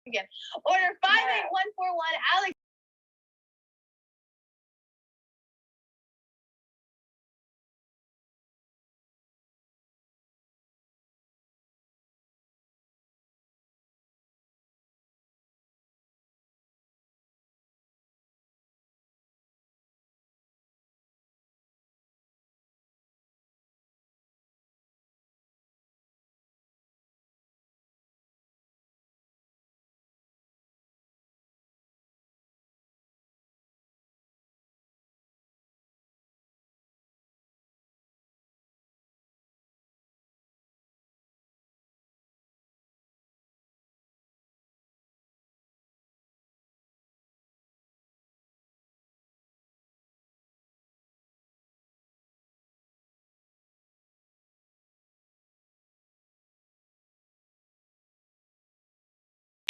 Again. Order 58141, Alex.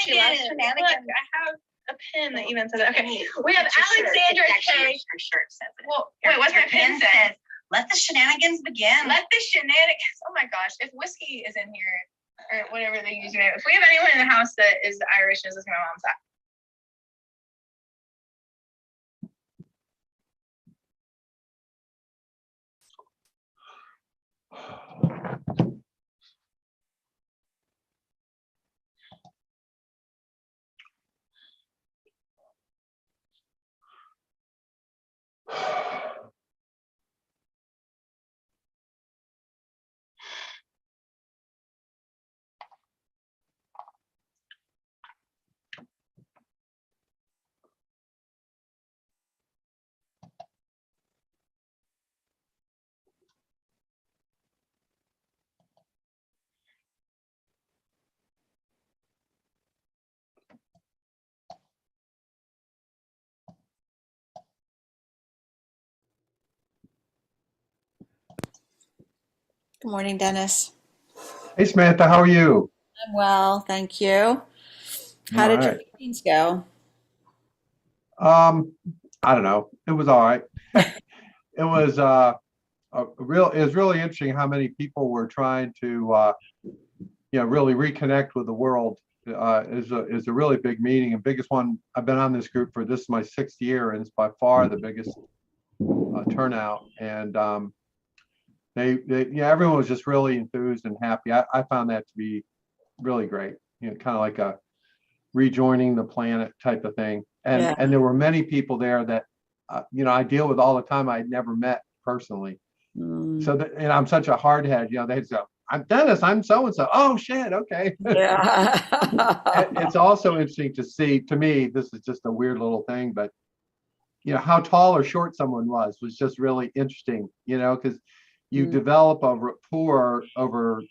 Look, I have a pin that even says it. Okay, we have Alexandra K. Her shirt says it. Well, wait, what's my pin say? Let the shenanigans begin. Let the shenanigans. Oh my gosh, if whiskey is in here, or whatever they use, if we have anyone in the house that is Irish, this is my mom's side. Good morning, Dennis. Hey, Samantha, how are you? I'm well, thank you. How did your meetings go? I don't know. It was all right. It was it was really interesting how many people were trying to really reconnect with the world. Is a really big meeting, and biggest one. I've been on this group for this is my 6th year, and it's by far the biggest turnout. And everyone was just really enthused and happy. I found that to be really great. Kind of like a rejoining the planet type of thing. And there were many people there that I deal with all the time. I'd never met personally. So and I'm such a hard head. They'd go, "I'm Dennis. I'm so and so." Oh shit. Okay. Yeah. It's also interesting to see. To me, this is just a weird little thing, but how tall or short someone was just really interesting. Because you develop a rapport over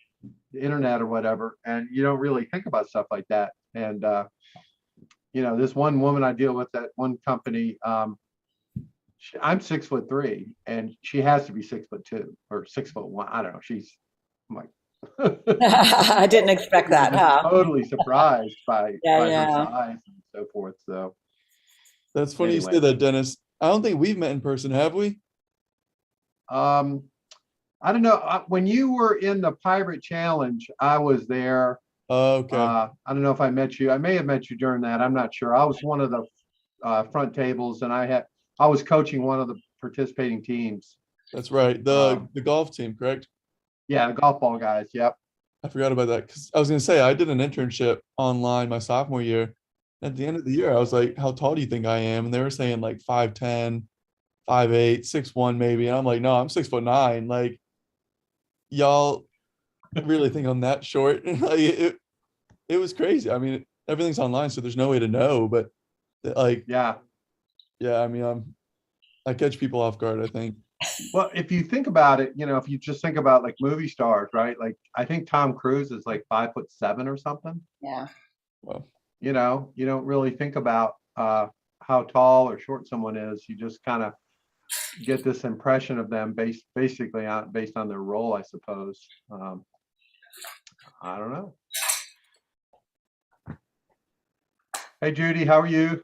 the internet or whatever, and you don't really think about stuff like that. And this one woman I deal with at one company, I'm 6'3", and she has to be 6'2" or 6'1". I don't know. I'm like, I didn't expect that. Huh? Totally surprised by her Yeah. size and so forth. So that's funny you say that, Dennis. I don't think we've met in person, have we? I don't know. When you were in the Pirate Challenge, I was there. Okay. I don't know if I met you. I may have met you during that. I'm not sure. I was one of the front tables, and I was coaching one of the participating teams. That's right. The golf team, correct? Yeah, the golf ball guys. Yep. I forgot about that because I was going to say I did an internship online my sophomore year. At the end of the year, I was like, "How tall do you think I am?" And they were saying like 5'10", 5'8", 6'1" maybe. And I'm like, "No, I'm 6'9". Like, y'all really think I'm that short? Like, it was crazy. I mean, everything's online, so there's no way to know. But like, yeah. I mean, I catch people off guard, I think. Well, if you think about it, if you just think about like movie stars, right? Like I think Tom Cruise is like 5'7" or something. Yeah. Well, you don't really think about how tall or short someone is. You just kind of get this impression of them based on their role, I suppose. I don't know. Hey, Judy, how are you?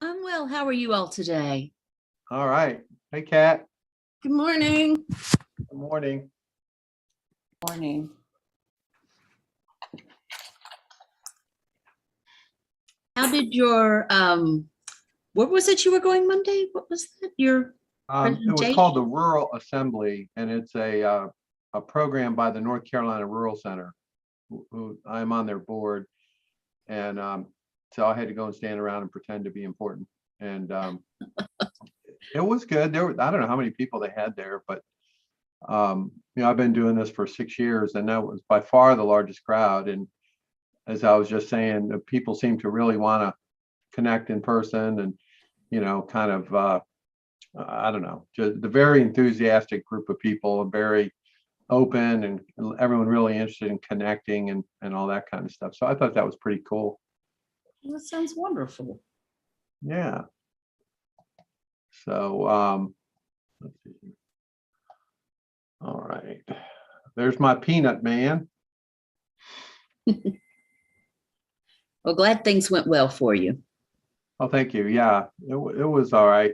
I'm well. How are you all today? All right. Hey, Kat. Good morning. Good morning. Morning. How did your where was it you were going Monday? What was that? Your It was presentation? called the Rural Assembly, and it's a program by the North Carolina Rural Center, who I'm on their board. And so I had to go and stand around and pretend to be important. And it was good. I don't know how many people they had there, but I've been doing this for 6 years, and that was by far the largest crowd. And as I was just saying, people seem to really want to connect in person, and kind of I don't know, just the very enthusiastic group of people, very open, and everyone really interested in connecting and all that kind of stuff. So I thought that was pretty cool. Well, that sounds wonderful. Yeah. So let's see. All right. There's my peanut man. Well, glad things went well for you. Oh, thank you. Yeah, it was all right.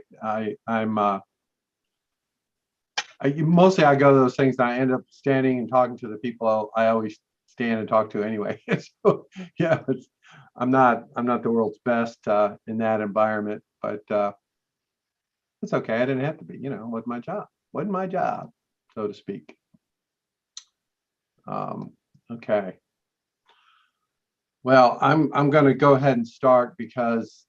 Mostly I go to those things and I end up standing and talking to the people I always stand and talk to anyway. So yeah, I'm not the world's best in that environment, but it's okay. I didn't have to be. It wasn't my job. Wasn't my job, so to speak. Okay. Well, I'm going to go ahead and start because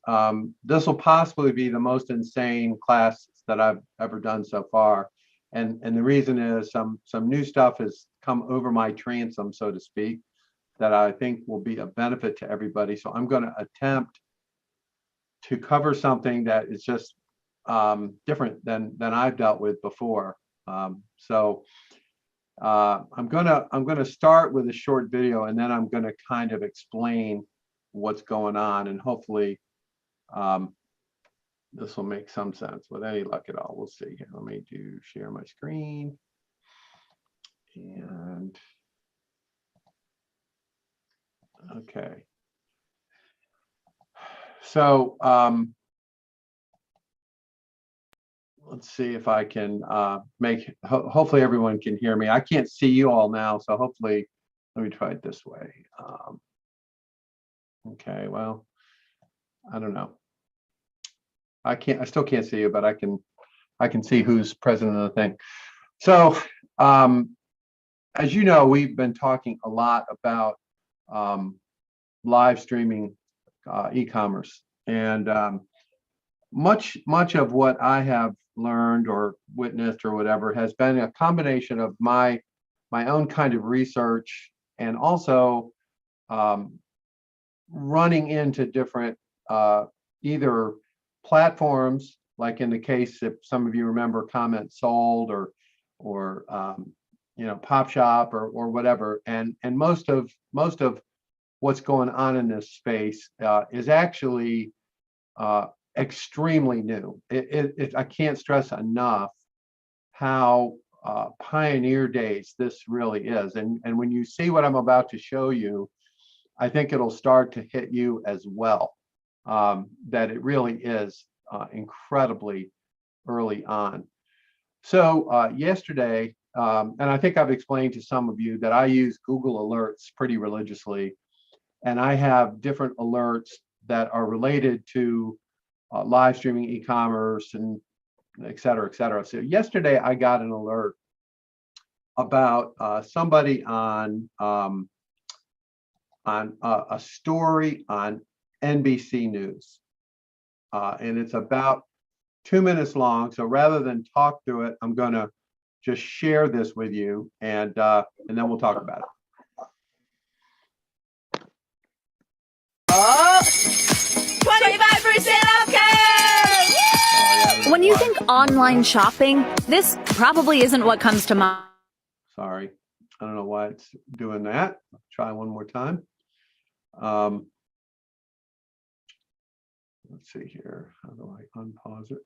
this will possibly be the most insane class that I've ever done so far. And the reason is some new stuff has come over my transom, so to speak, that I think will be a benefit to everybody. So I'm going to attempt to cover something that is just different than I've dealt with before. So I'm gonna start with a short video, and then I'm gonna kind of explain what's going on, and hopefully this will make some sense with any luck at all. We'll see here. Let me share my screen, and okay. So let's see if I can hopefully everyone can hear me. I can't see you all now, so hopefully, let me try it this way. Okay, well, I don't know. I still can't see you, but I can see who's present in the thing. So as you know, we've been talking a lot about live streaming e-commerce, and much of what I have learned or witnessed or whatever has been a combination of my own kind of research, and also running into different either platforms, like in the case, if some of you remember, Comment Sold or Pop Shop or whatever, and most of what's going on in this space is actually extremely new. I can't stress enough how pioneer days this really is. And when you see what I'm about to show you, I think it'll start to hit you as well, that it really is incredibly early on. So yesterday, and I think I've explained to some of you that I use Google Alerts pretty religiously, and I have different alerts that are related to live streaming e-commerce and et cetera, et cetera. So yesterday I got an alert about somebody on a story on NBC News, and it's about 2 minutes long. So rather than talk through it, I'm going to just share this with you, and then we'll talk about it. Oh, 25% okay! When you think online shopping, this probably isn't what comes to mind. Sorry, I don't know why it's doing that. I'll try one more time. Let's see here. How do I unpause it?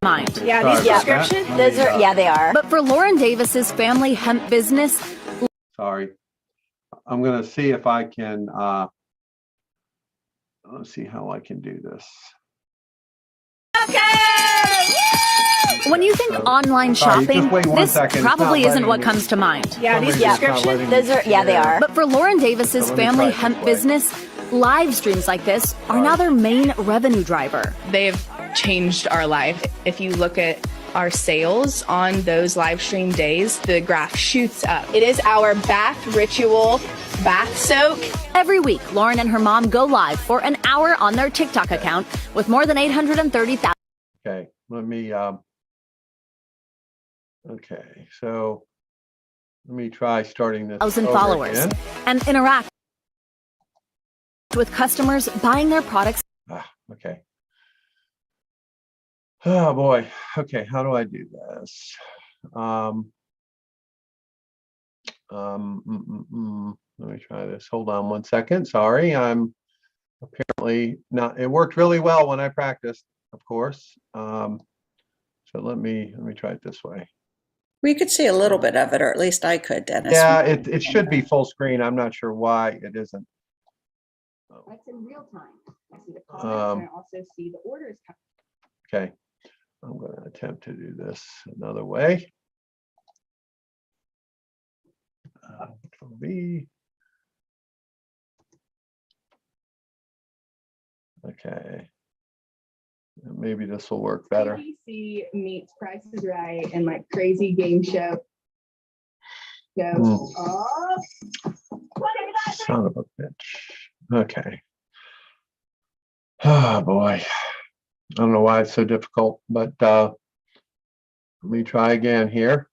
Mind. Okay, Yeah, sorry these about prescriptions, that. those are, yeah, they are. But for Lauren Davis's family hemp business, Sorry. I'm going to see if I can, let's see how I can do this. when you think So online Sorry, just shopping, wait one this second. It's probably not isn't letting what me. comes to mind. Yeah, these Somebody's not prescriptions, letting me those are, yeah, they share. are. But for Lauren Davis's So let me family try it hemp this way. business, live streams like this are now their main revenue driver. They've changed our life. If you look at our sales on those live stream days, the graph shoots up. It is our bath ritual, bath soak. Every week, Lauren and her mom go live for an hour on their TikTok account with more than 830,000 Okay, let me, okay, so let me try starting this over followers again. and interact with customers buying their products Okay. Oh boy. Okay, how do I do this? Let me try this. Hold on one second. Sorry, I'm apparently not. It worked really well when I practiced, of course. So let me try it this way. We could see a little bit of it, or at least I could, Dennis. Yeah, it should be full screen. I'm not sure why it isn't. That's in real time. I see the comments and I also see the orders coming. Okay, I'm going to attempt to do this another way. Control V. Okay. Maybe this will work better. ABC meets Price is Right and like crazy game show. Son of a bitch. Okay. Oh boy. I don't know why it's so difficult, but let me try again here.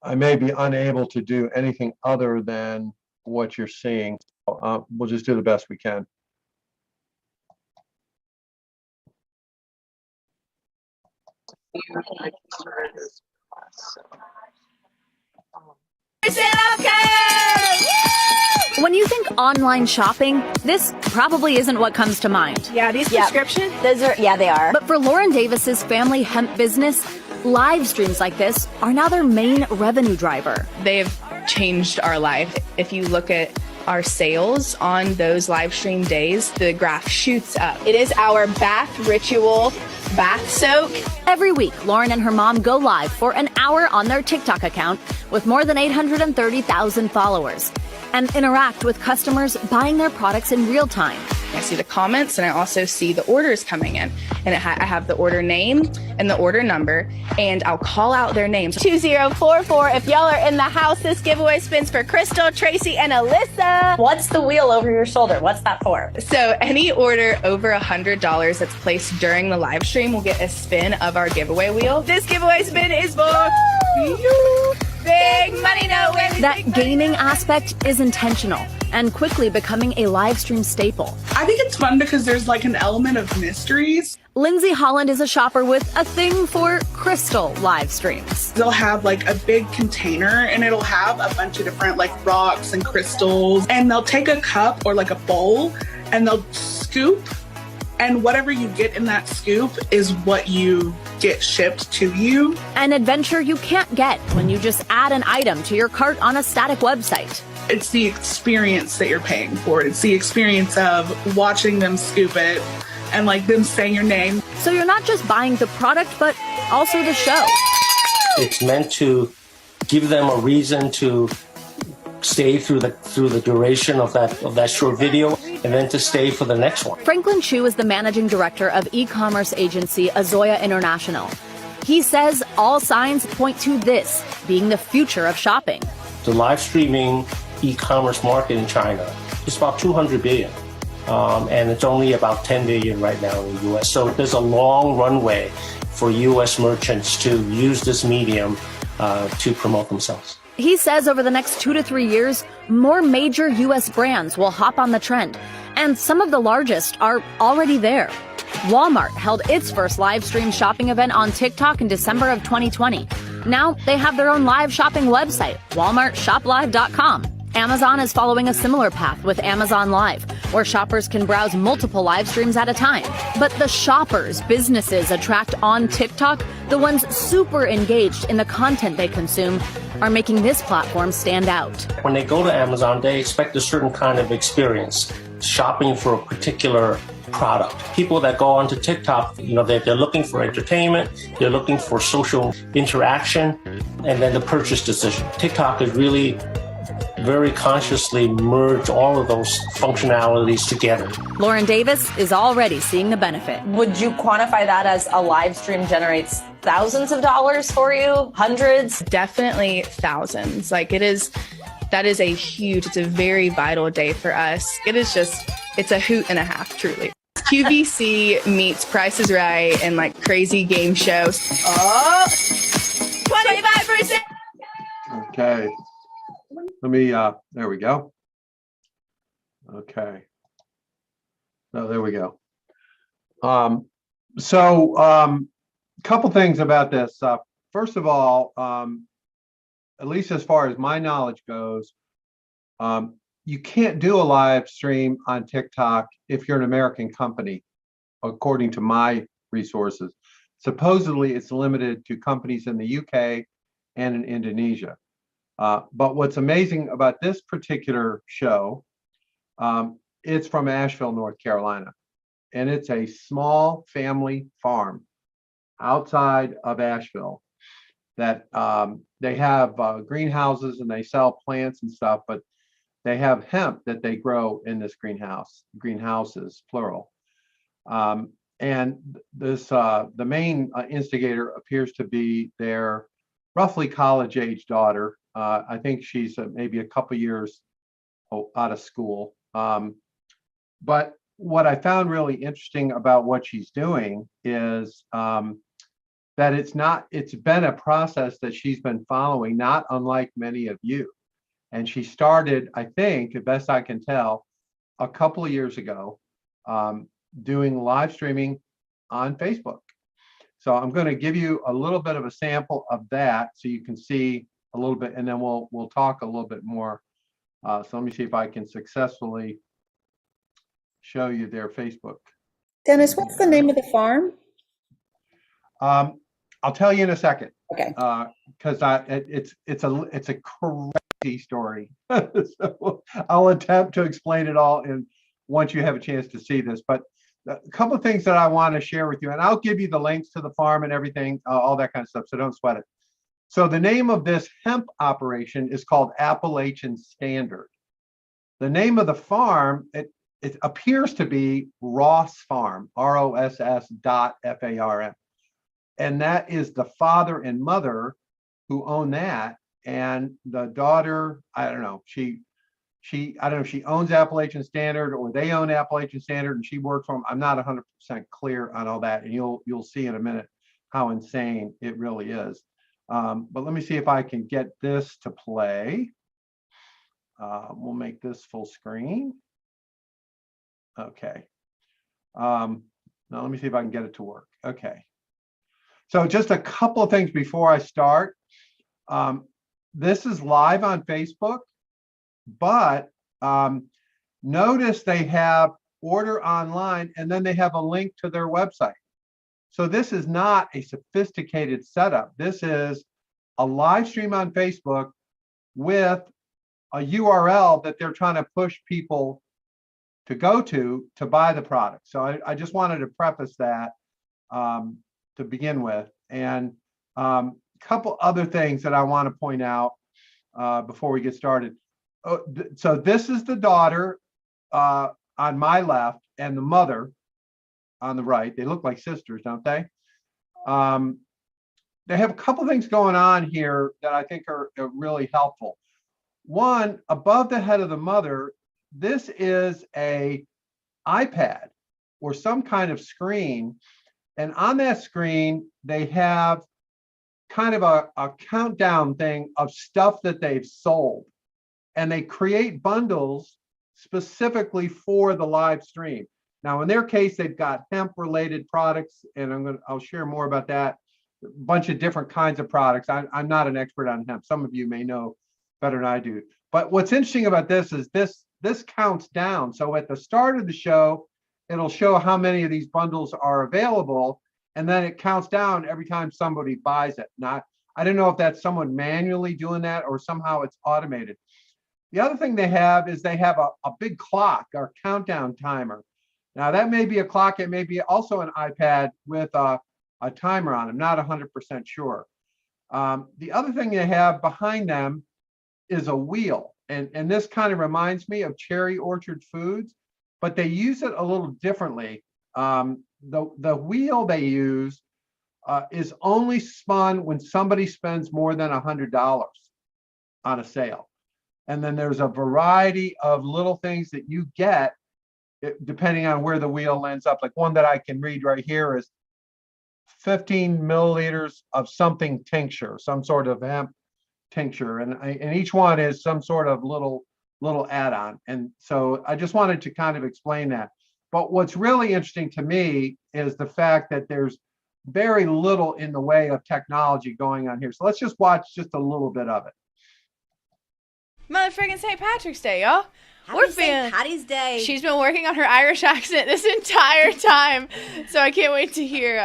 I may be unable to do anything other than what you're seeing. We'll just do the best we can. When you think online shopping, this probably isn't what comes to mind. Yeah, these prescriptions, those are, yeah, they are. But for Lauren Davis's family hemp business, live streams like this are now their main revenue driver. They've changed our life. If you look at our sales on those live stream days, the graph shoots up. It is our bath ritual, bath soak. Every week, Lauren and her mom go live for an hour on their TikTok account with more than 830,000 followers and interact with customers buying their products in real time. I see the comments and I also see the orders coming in. And I have the order name and the order number, and I'll call out their names. 2044. If y'all are in the house, this giveaway spins for Crystal, Tracy, and Alyssa. What's the wheel over your shoulder? What's that for? So any order over $100 that's placed during the live stream will get a spin of our giveaway wheel. This giveaway spin is for you. Big money, no way. That gaming aspect is intentional and quickly becoming a live stream staple. I think it's fun because there's like an element of mysteries. Lindsay Holland is a shopper with a thing for crystal live streams. They'll have like a big container and it'll have a bunch of different like rocks and crystals, and they'll take a cup or like a bowl and they'll scoop, and whatever you get in that scoop is what you get shipped to you. An adventure you can't get when you just add an item to your cart on a static website. It's the experience that you're paying for. It's the experience of watching them scoop it and like them saying your name. So you're not just buying the product, but also the show. It's meant to give them a reason to stay through the duration of that short video, and then to stay for the next one. Franklin Chu is the managing director of e-commerce agency Azoya International. He says all signs point to this being the future of shopping. The live streaming e-commerce market in China is about 200 billion. And it's only about 10 billion right now in the US. So there's a long runway for US merchants to use this medium to promote themselves. He says over the next 2 to 3 years, more major US brands will hop on the trend, and some of the largest are already there. Walmart held its first live stream shopping event on TikTok in December of 2020. Now they have their own live shopping website, walmartshoplive.com. Amazon is following a similar path with Amazon Live, where shoppers can browse multiple live streams at a time. But the shoppers businesses attract on TikTok, the ones super engaged in the content they consume, are making this platform stand out. When they go to Amazon, they expect a certain kind of experience, shopping for a particular product. People that go onto TikTok, they're looking for entertainment, they're looking for social interaction, and then the purchase decision. TikTok is really very consciously merge all of those functionalities together. Lauren Davis is already seeing the benefit. Would you quantify that as a live stream generates thousands of dollars for you? Hundreds? Definitely thousands. That is it's a very vital day for us. It's a hoot and a half, truly. QVC meets Price is Right and crazy game shows. Oh, 25%. Okay. Let me, there we go. Okay. Oh, there we go. Couple things about this. First of all, at least as far as my knowledge goes, you can't do a live stream on TikTok if you're an American company, according to my resources. Supposedly, it's limited to companies in the UK and in Indonesia. But what's amazing about this particular show, it's from Asheville, North Carolina, and it's a small family farm outside of Asheville that they have greenhouses and they sell plants and stuff, but they have hemp that they grow in this greenhouses, plural. And this the main instigator appears to be their roughly college-age daughter. I think she's maybe a couple years out of school. But what I found really interesting about what she's doing is that it's been a process that she's been following, not unlike many of you. And she started, I think, the best I can tell, a couple of years ago, doing live streaming on Facebook. So I'm going to give you a little bit of a sample of that so you can see a little bit, and then we'll talk a little bit more. So let me see if I can successfully show you their Facebook. Dennis, what's the name of the farm? I'll tell you in a second. Okay. Because it's a crazy story. So I'll attempt to explain it all once you have a chance to see this. But a couple of things that I want to share with you, and I'll give you the links to the farm and everything, all that kind of stuff. So don't sweat it. So the name of this hemp operation is called Appalachian Standard. The name of the farm, it appears to be Ross Farm, ROSS.FARM. And that is the father and mother who own that. And the daughter, I don't know, she owns Appalachian Standard or they own Appalachian Standard and she works for them. I'm not 100% clear on all that. And you'll see in a minute how insane it really is. But let me see if I can get this to play. We'll make this full screen. Okay. Now let me see if I can get it to work. Okay. So just a couple of things before I start. This is live on Facebook, but notice they have order online and then they have a link to their website. So this is not a sophisticated setup. This is a live stream on Facebook with a URL that they're trying to push people to go to buy the product. So I just wanted to preface that to begin with. And a couple other things that I want to point out before we get started. So this is the daughter on my left and the mother on the right. They look like sisters, don't they? They have a couple things going on here that I think are really helpful. One, above the head of the mother, this is a iPad or some kind of screen. And on that screen, they have kind of a countdown thing of stuff that they've sold. And they create bundles specifically for the live stream. Now, in their case, they've got hemp-related products, and I'll share more about that. A bunch of different kinds of products. I'm not an expert on hemp. Some of you may know better than I do. But what's interesting about this is this counts down. So at the start of the show, it'll show how many of these bundles are available, and then it counts down every time somebody buys it. Now, I don't know if that's someone manually doing that or somehow it's automated. The other thing they have is they have a big clock or countdown timer. Now that may be a clock. It may be also an iPad with a timer on. I'm not 100% sure. The other thing they have behind them is a wheel. And this kind of reminds me of Cherry Orchard Foods, but they use it a little differently. The wheel they use is only spun when somebody spends more than $100 on a sale. And then there's a variety of little things that you get depending on where the wheel ends up. Like one that I can read right here is 15 milliliters of something tincture, some sort of hemp tincture. And each one is some sort of little add-on. And so I just wanted to kind of explain that. But what's really interesting to me is the fact that there's very little in the way of technology going on here. So let's just watch just a little bit of it. Motherfucking St. Patrick's Day, y'all. Happy St. Patty's Day. She's been working on her Irish accent this entire time, so I can't wait to hear.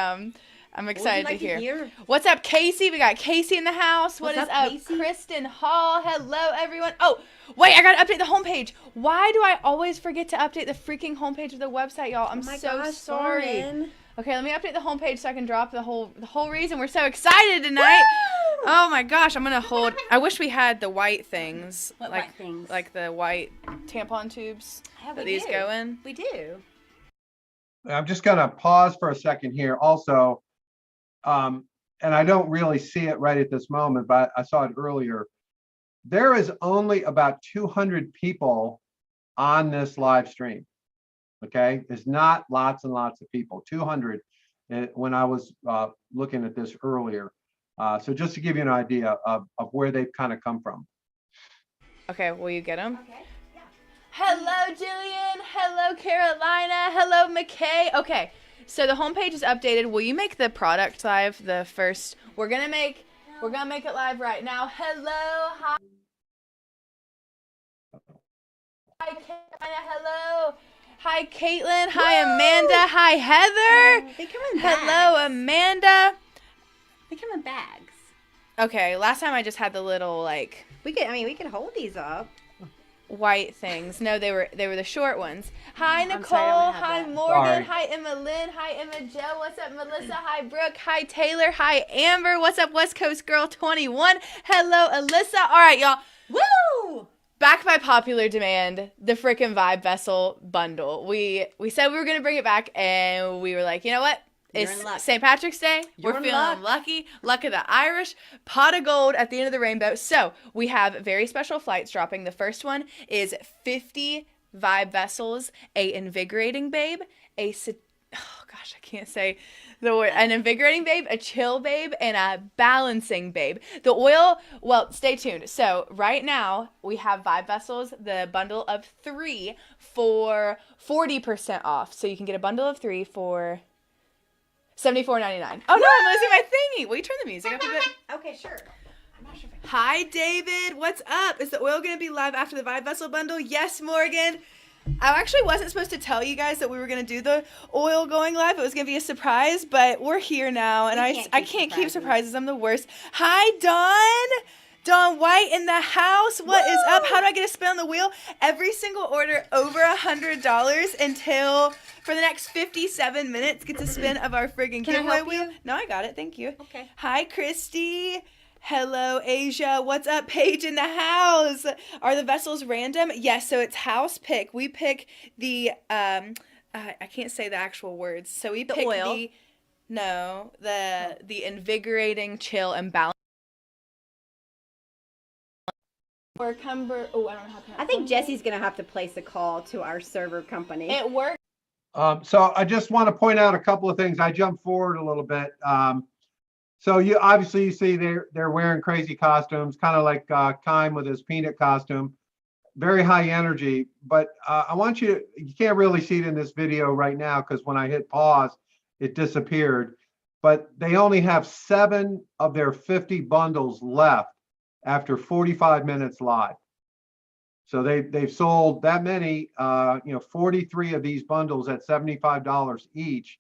I'm excited to hear. What's up, Casey? We got Casey in the house. What is up, Kristen Hall? Hello, everyone. Oh, wait, I gotta update the homepage. Why do I always forget to update the freaking homepage of the website, y'all? I'm so sorry. Lauren. Okay, let me update the homepage so I can drop the whole reason we're so excited tonight. Woo! Oh my gosh, I'm gonna hold. I wish we had the white things. What white things? Like the white tampon tubes that these go in. We do. I'm just gonna pause for a second here. Also, and I don't really see it right at this moment, but I saw it earlier. There is only about 200 people on this live stream. Okay, it's not lots and lots of people. 200 when I was looking at this earlier. So just to give you an idea of where they've kind of come from. Okay, will you get them? Okay. Yeah. Hello, Jillian. Hello, Carolina. Hello, McKay. Okay, so the homepage is updated. Will you make the product live the first? We're gonna make it live right now. Hello, hi. Hi, Carolina. Hello. Hi, Caitlin. Hi, Amanda. Hi, Heather. They come in bags. Hello, Amanda. They come in bags. Okay, last time I just had the little we could hold these up. White things. No, they were the short ones. Hi, Nicole. Hi, Morgan. Sorry. Hi, Emma Lynn. Hi, Emma Joe. What's up, Melissa? Hi, Brooke. Hi, Taylor. Hi, Amber. What's up, West Coast Girl 21? Hello, Alyssa. All right, y'all. Woo! Back by popular demand, the frickin' Vibe Vessel bundle. We said we were gonna bring it back, and we were like, you know what? It's St. Patrick's Day. We're feeling lucky. Luck of the Irish. Pot of gold at the end of the rainbow. So we have very special flights dropping. The first one is 50 Vibe Vessels, a invigorating babe, I can't say the word. An invigorating babe, a chill babe, and a balancing babe. The oil, well, stay tuned. So right now we have Vibe Vessels, the bundle of 3 for 40% off. So you can get a bundle of 3 for $74.99. Oh no, I'm losing my thingy. Will you turn the music up a bit? Okay, sure. I'm not sure if Hi, David. What's up? Is the oil going to be live after the Vibe Vessel bundle? Yes, Morgan. I actually wasn't supposed to tell you guys that we were going to do the oil going live. It was going to be a surprise, but we're here now, and I can't keep surprises. I'm the worst. Hi, Dawn. Dawn White in the house. What is up? How do I get a spin on the wheel? Every single order over $100 until for the next 57 minutes gets a spin of our friggin' giveaway wheel. No, I got it. Thank you. Okay. Hi, Christy. Hello, Asia. What's up, Paige in the house? Are the vessels random? Yes, so it's house pick. We pick the, I can't say the actual words. So we pick the invigorating, chill, and balance. Or I don't know how to. I think Jesse's going to have to place a call to our server company. It worked. So I just want to point out a couple of things. I jumped forward a little bit. So you obviously see they're wearing crazy costumes, kind of like Kime with his peanut costume, very high energy. But I want you can't really see it in this video right now because when I hit pause, it disappeared. But they only have 7 of their 50 bundles left after 45 minutes live. So they've sold that many, 43 of these bundles at $75 each,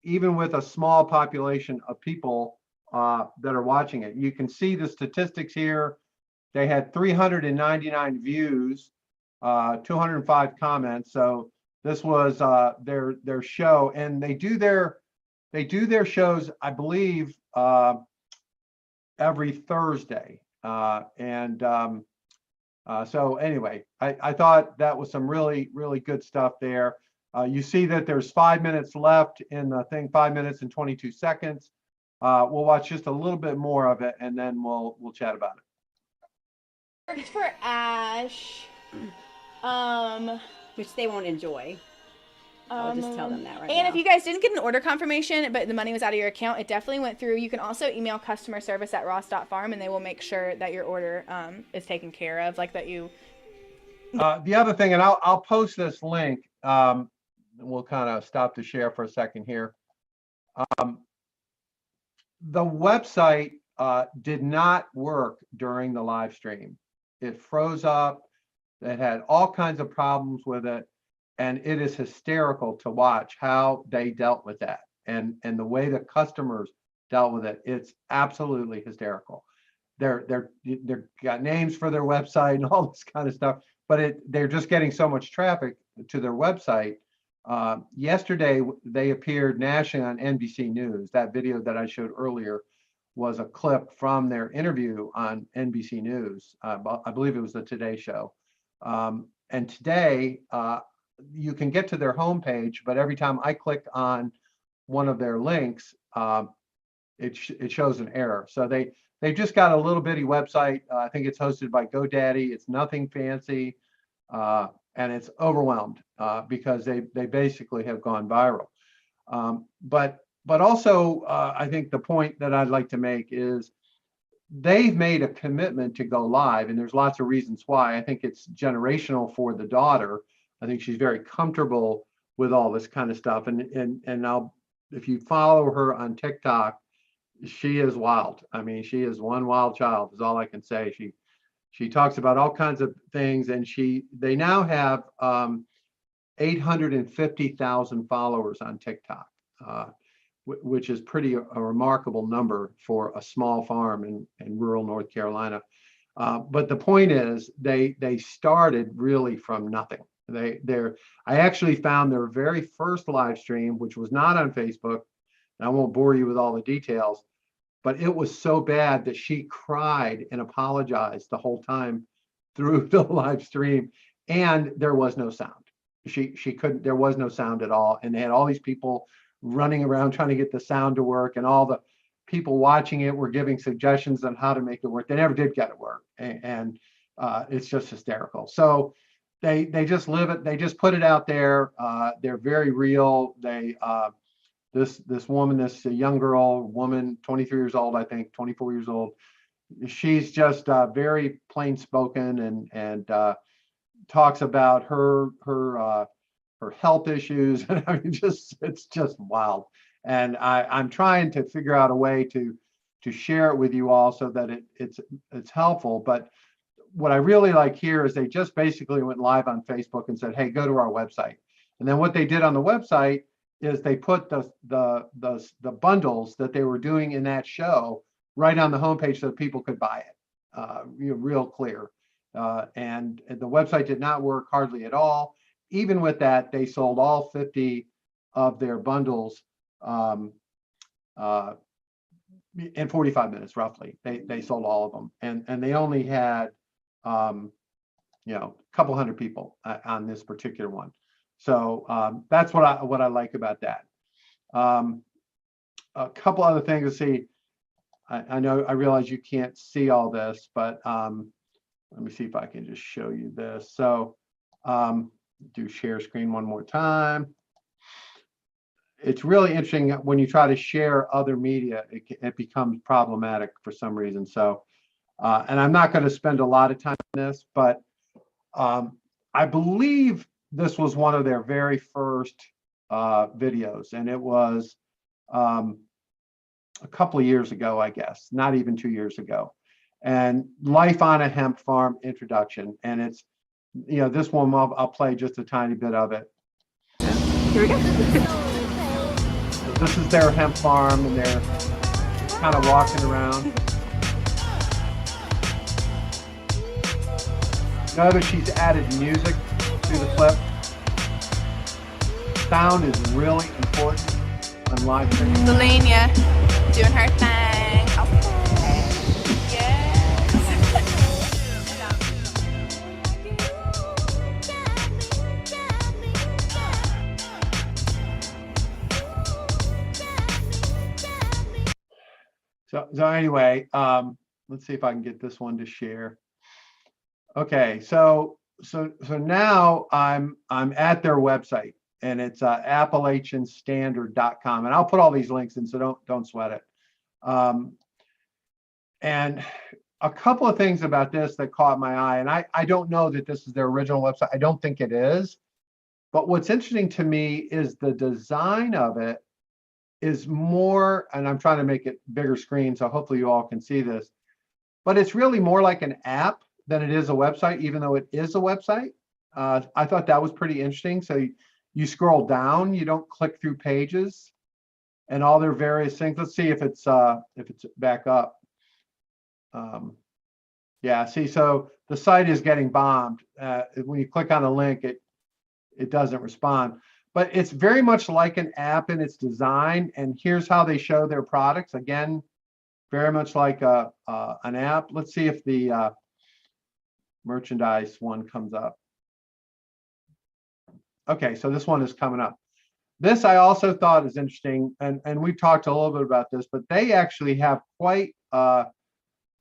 even with a small population of people that are watching it. You can see the statistics here. They had 399 views, 205 comments. So This was their show, and they do their shows, I believe, every Thursday. So anyway, I thought that was some really, really good stuff there. You see that there's 5 minutes left in the thing, 5 minutes and 22 seconds. We'll watch just a little bit more of it, and then we'll chat about it. It's for Ash. Which they won't enjoy. I'll just tell them that right now. And if you guys didn't get an order confirmation, but the money was out of your account, it definitely went through. You can also email customer service at ross.farm, and they will make sure that your order is taken care of, like that you. The other thing, and I'll post this link. We'll kind of stop to share for a second here. The website did not work during the live stream. It froze up. It had all kinds of problems with it. And it is hysterical to watch how they dealt with that and the way the customers dealt with it. It's absolutely hysterical. They're got names for their website and all this kind of stuff, but they're just getting so much traffic to their website. Yesterday, they appeared nationally on NBC News. That video that I showed earlier was a clip from their interview on NBC News. I believe it was the Today Show. And today, you can get to their homepage, but every time I click on one of their links, it shows an error. So they've just got a little bitty website. I think it's hosted by GoDaddy. It's nothing fancy, and it's overwhelmed because they basically have gone viral. But also, I think the point that I'd like to make is they've made a commitment to go live, and there's lots of reasons why. I think it's generational for the daughter. I think she's very comfortable with all this kind of stuff. And if you follow her on TikTok, she is wild. I mean, she is one wild child, is all I can say. She talks about all kinds of things, and they now have 850,000 followers on TikTok, which is a remarkable number for a small farm in rural North Carolina. But the point is, they started really from nothing. I actually found their very first live stream, which was not on Facebook, and I won't bore you with all the details, but it was so bad that she cried and apologized the whole time through the live stream, and there was no sound. There was no sound at all, and they had all these people running around trying to get the sound to work, and all the people watching it were giving suggestions on how to make it work. They never did get it work, and it's just hysterical. So they just live it. They just put it out there. They're very real. This woman, this young woman, 23 years old, I think, 24 years old. She's just very plain spoken and talks about her health issues. And I mean, it's just wild. And I'm trying to figure out a way to share it with you all so that it's helpful. But what I really like here is they just basically went live on Facebook and said, hey, go to our website. And then what they did on the website is they put the bundles that they were doing in that show right on the homepage so that people could buy it, real clear. And the website did not work hardly at all. Even with that, they sold all 50 of their bundles in 45 minutes, roughly. They sold all of them, and they only had a couple hundred people on this particular one. So that's what I like about that. A couple other things to see. I realize you can't see all this, but let me see if I can just show you this. So do share screen one more time. It's really interesting when you try to share other media, it becomes problematic for some reason. So, and I'm not going to spend a lot of time on this, but I believe this was one of their very first videos, and it was a couple of years ago, I guess, not even 2 years ago. And Life on a Hemp Farm introduction, and it's, this one I'll play just a tiny bit of it. Here we go. This is their hemp farm, and they're kind of walking around. Notice she's added music to the clip. sound is really important on live streaming. Selenia doing her thing. Okay. Yes. So anyway, let's see if I can get this one to share. Okay, so now I'm at their website, and it's appalachianstandard.com, and I'll put all these links in, so don't sweat it. And a couple of things about this that caught my eye, and I don't know that this is their original website. I don't think it is, but what's interesting to me is the design of it is more, and I'm trying to make it bigger screen, so hopefully you all can see this, but it's really more like an app than it is a website, even though it is a website. I thought that was pretty interesting. So you scroll down, you don't click through pages and all their various things. Let's see if it's back up. Yeah, see, so the site is getting bombed. When you click on a link, it doesn't respond. But it's very much like an app in its design. And here's how they show their products. Again, very much like an app. Let's see if the merchandise one comes up. Okay, so this one is coming up. This I also thought is interesting, and we've talked a little bit about this, but they actually have quite a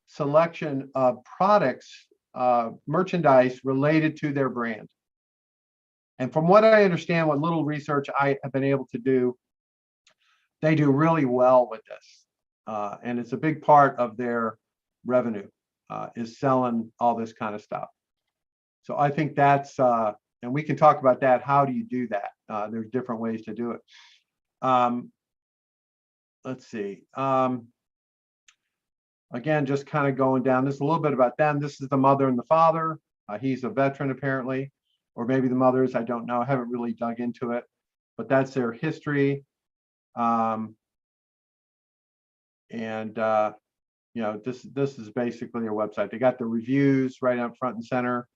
selection of products, merchandise related to their brand. And from what I understand, what little research I have been able to do, they do really well with this. And it's a big part of their revenue, is selling all this kind of stuff. So I think that's, and we can talk about that. How do you do that? There's different ways to do it. Let's see. Again, just kind of going down, this is a little bit about them. This is the mother and the father. He's a veteran apparently, or maybe the mother is, I don't know. I haven't really dug into it, but that's their history. You know, this is basically their website. They got the reviews right up front and center.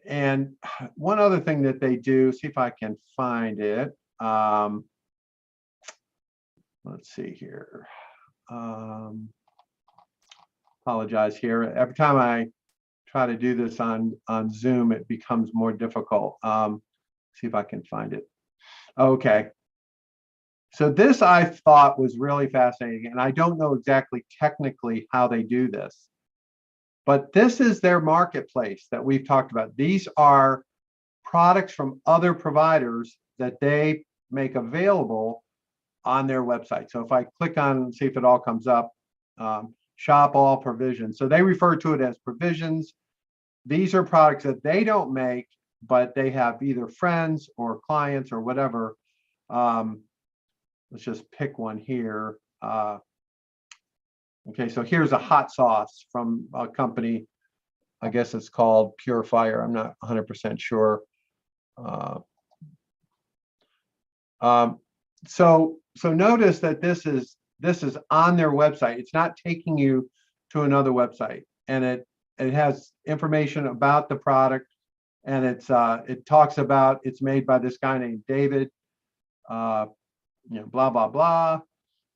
And one other thing that they do, see if I can find it. Let's see here. Apologize here. Every time I try to do this on Zoom, it becomes more difficult. See if I can find it. Okay. So this I thought was really fascinating, and I don't know exactly technically how they do this, but this is their marketplace that we've talked about. These are products from other providers that they make available on their website. So if I click on, see if it all comes up, shop all provisions. So they refer to it as provisions. These are products that they don't make, but they have either friends or clients or whatever. Let's just pick one here. Okay, so here's a hot sauce from a company. I guess it's called Pure Fire. I'm not 100% sure. So notice that this is on their website. It's not taking you to another website, and it has information about the product, and it talks about it's made by this guy named David. You know, blah blah blah,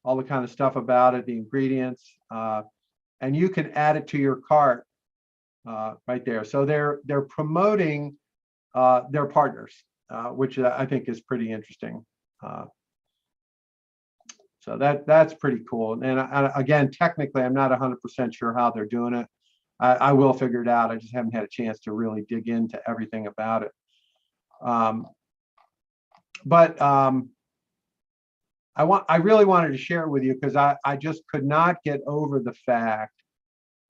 all the kind of stuff about it, the ingredients, and you can add it to your cart right there. So they're promoting their partners, which I think is pretty interesting. So that's pretty cool. And again, technically, I'm not 100% sure how they're doing it. I will figure it out. I just haven't had a chance to really dig into everything about it. I really wanted to share it with you because I just could not get over the fact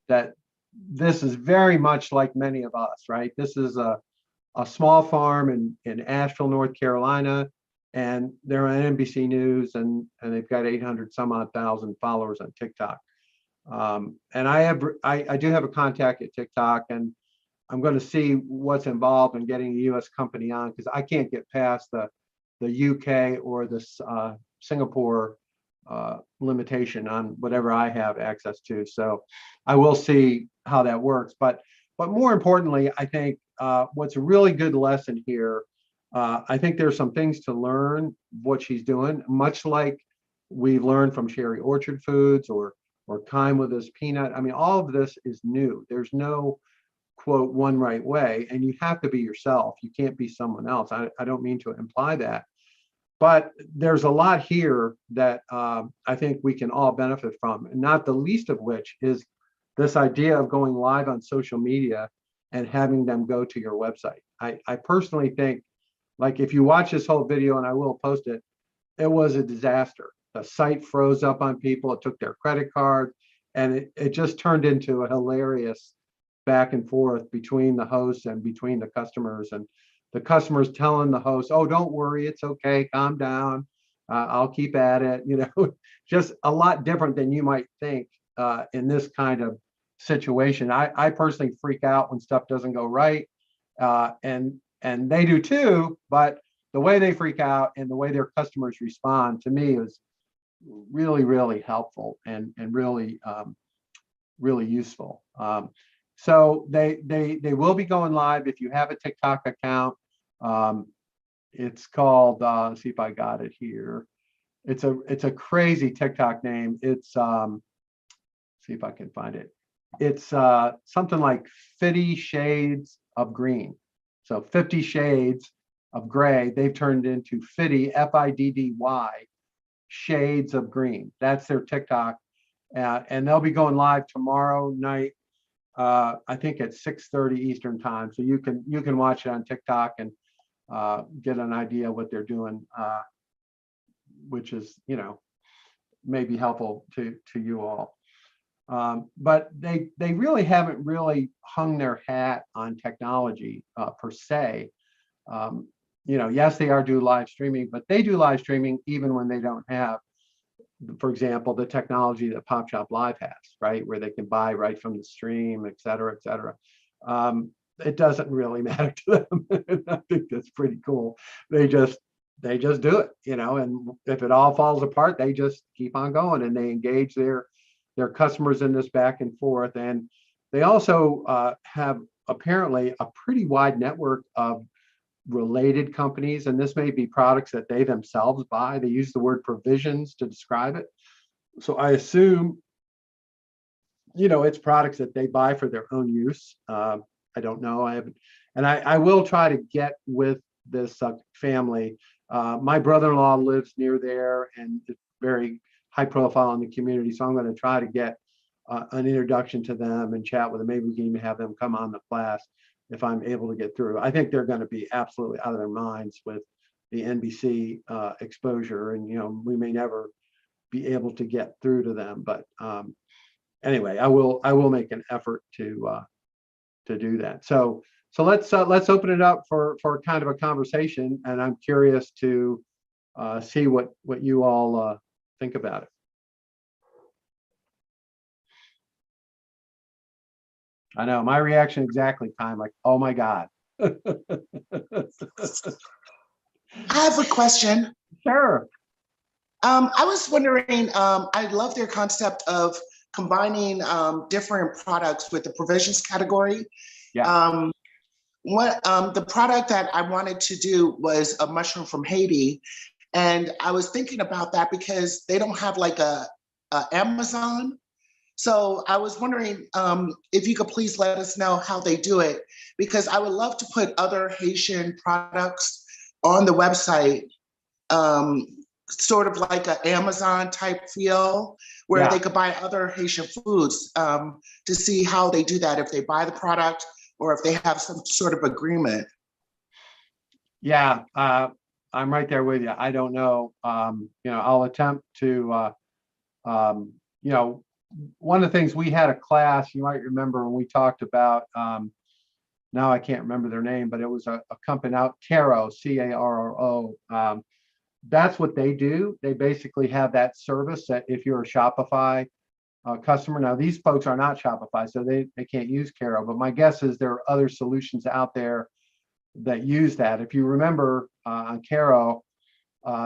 that this is very much like many of us, right? This is a small farm in Asheville, North Carolina, and they're on NBC News, and they've got 800 some odd thousand followers on TikTok. And I do have a contact at TikTok, and I'm going to see what's involved in getting a U.S. company on, because I can't get past the UK or the Singapore limitation on whatever I have access to. So I will see how that works. But more importantly, I think what's a really good lesson here I think there's some things to learn what she's doing, much like we learned from Cherry Orchard Foods or Time with This Peanut. I mean, all of this is new. There's no quote one right way, and you have to be yourself. You can't be someone else. I don't mean to imply that, but there's a lot here that I think we can all benefit from, and not the least of which is this idea of going live on social media and having them go to your website. I personally think, like, if you watch this whole video, and I will post it, it was a disaster. The site froze up on people. It took their credit card, and it just turned into a hilarious back and forth between the hosts and between the customers, and the customers telling the host, "Oh, don't worry, it's okay, calm down, I'll keep at it." Just a lot different than you might think in this kind of situation. I personally freak out when stuff doesn't go right, and they do too, but the way they freak out and the way their customers respond to me is really, really helpful and really really useful. So they will be going live. If you have a TikTok account, it's called let's see if I got it here. It's a crazy TikTok name. It's see if I can find it. It's something like 50 Shades of Green. So 50 Shades of Gray, they've turned into Fiddy, Fiddy, Shades of Green. That's their TikTok. And they'll be going live tomorrow night, I think at 6:30 Eastern time. So you can watch it on TikTok and get an idea what they're doing, which is, may be helpful to you all. But they really haven't really hung their hat on technology per se. Yes, they do live streaming, but they do live streaming even when they don't have, for example, the technology that Pop Shop Live has, right, where they can buy right from the stream, et cetera, et cetera. It doesn't really matter to them. I think that's pretty cool. They just do it, and if it all falls apart, they just keep on going, and they engage their customers in this back and forth. And they also have apparently a pretty wide network of related companies, and this may be products that they themselves buy. They use the word provisions to describe it. So I assume, it's products that they buy for their own use. I don't know. I will try to get with this family. My brother-in-law lives near there, and it's very high profile in the community. So I'm going to try to get an introduction to them and chat with them. Maybe we can even have them come on the class if I'm able to get through. I think they're going to be absolutely out of their minds with the NBC exposure, and we may never be able to get through to them. But anyway, I will make an effort to do that. So let's open it up for kind of a conversation, and I'm curious to see what you all think about it. I know my reaction exactly, Time, like, oh my God. I have a question. Sure. I was wondering, I love their concept of combining different products with the provisions category. Yeah. The product that I wanted to do was a mushroom from Haiti. And I was thinking about that because they don't have like a Amazon. So I was wondering if you could please let us know how they do it, because I would love to put other Haitian products on the website, sort of like an Amazon type feel, where they could buy other Haitian foods to see how they do that, if they buy the product or if they have some sort of agreement. Yeah, I'm right there with you. I don't know. I'll attempt to, one of the things we had a class, you might remember when we talked about, now I can't remember their name, but it was a company out, Caro, Carro. That's what they do. They basically have that service that if you're a Shopify customer, now these folks are not Shopify, so they can't use Caro, but my guess is there are other solutions out there that use that. If you remember on Caro,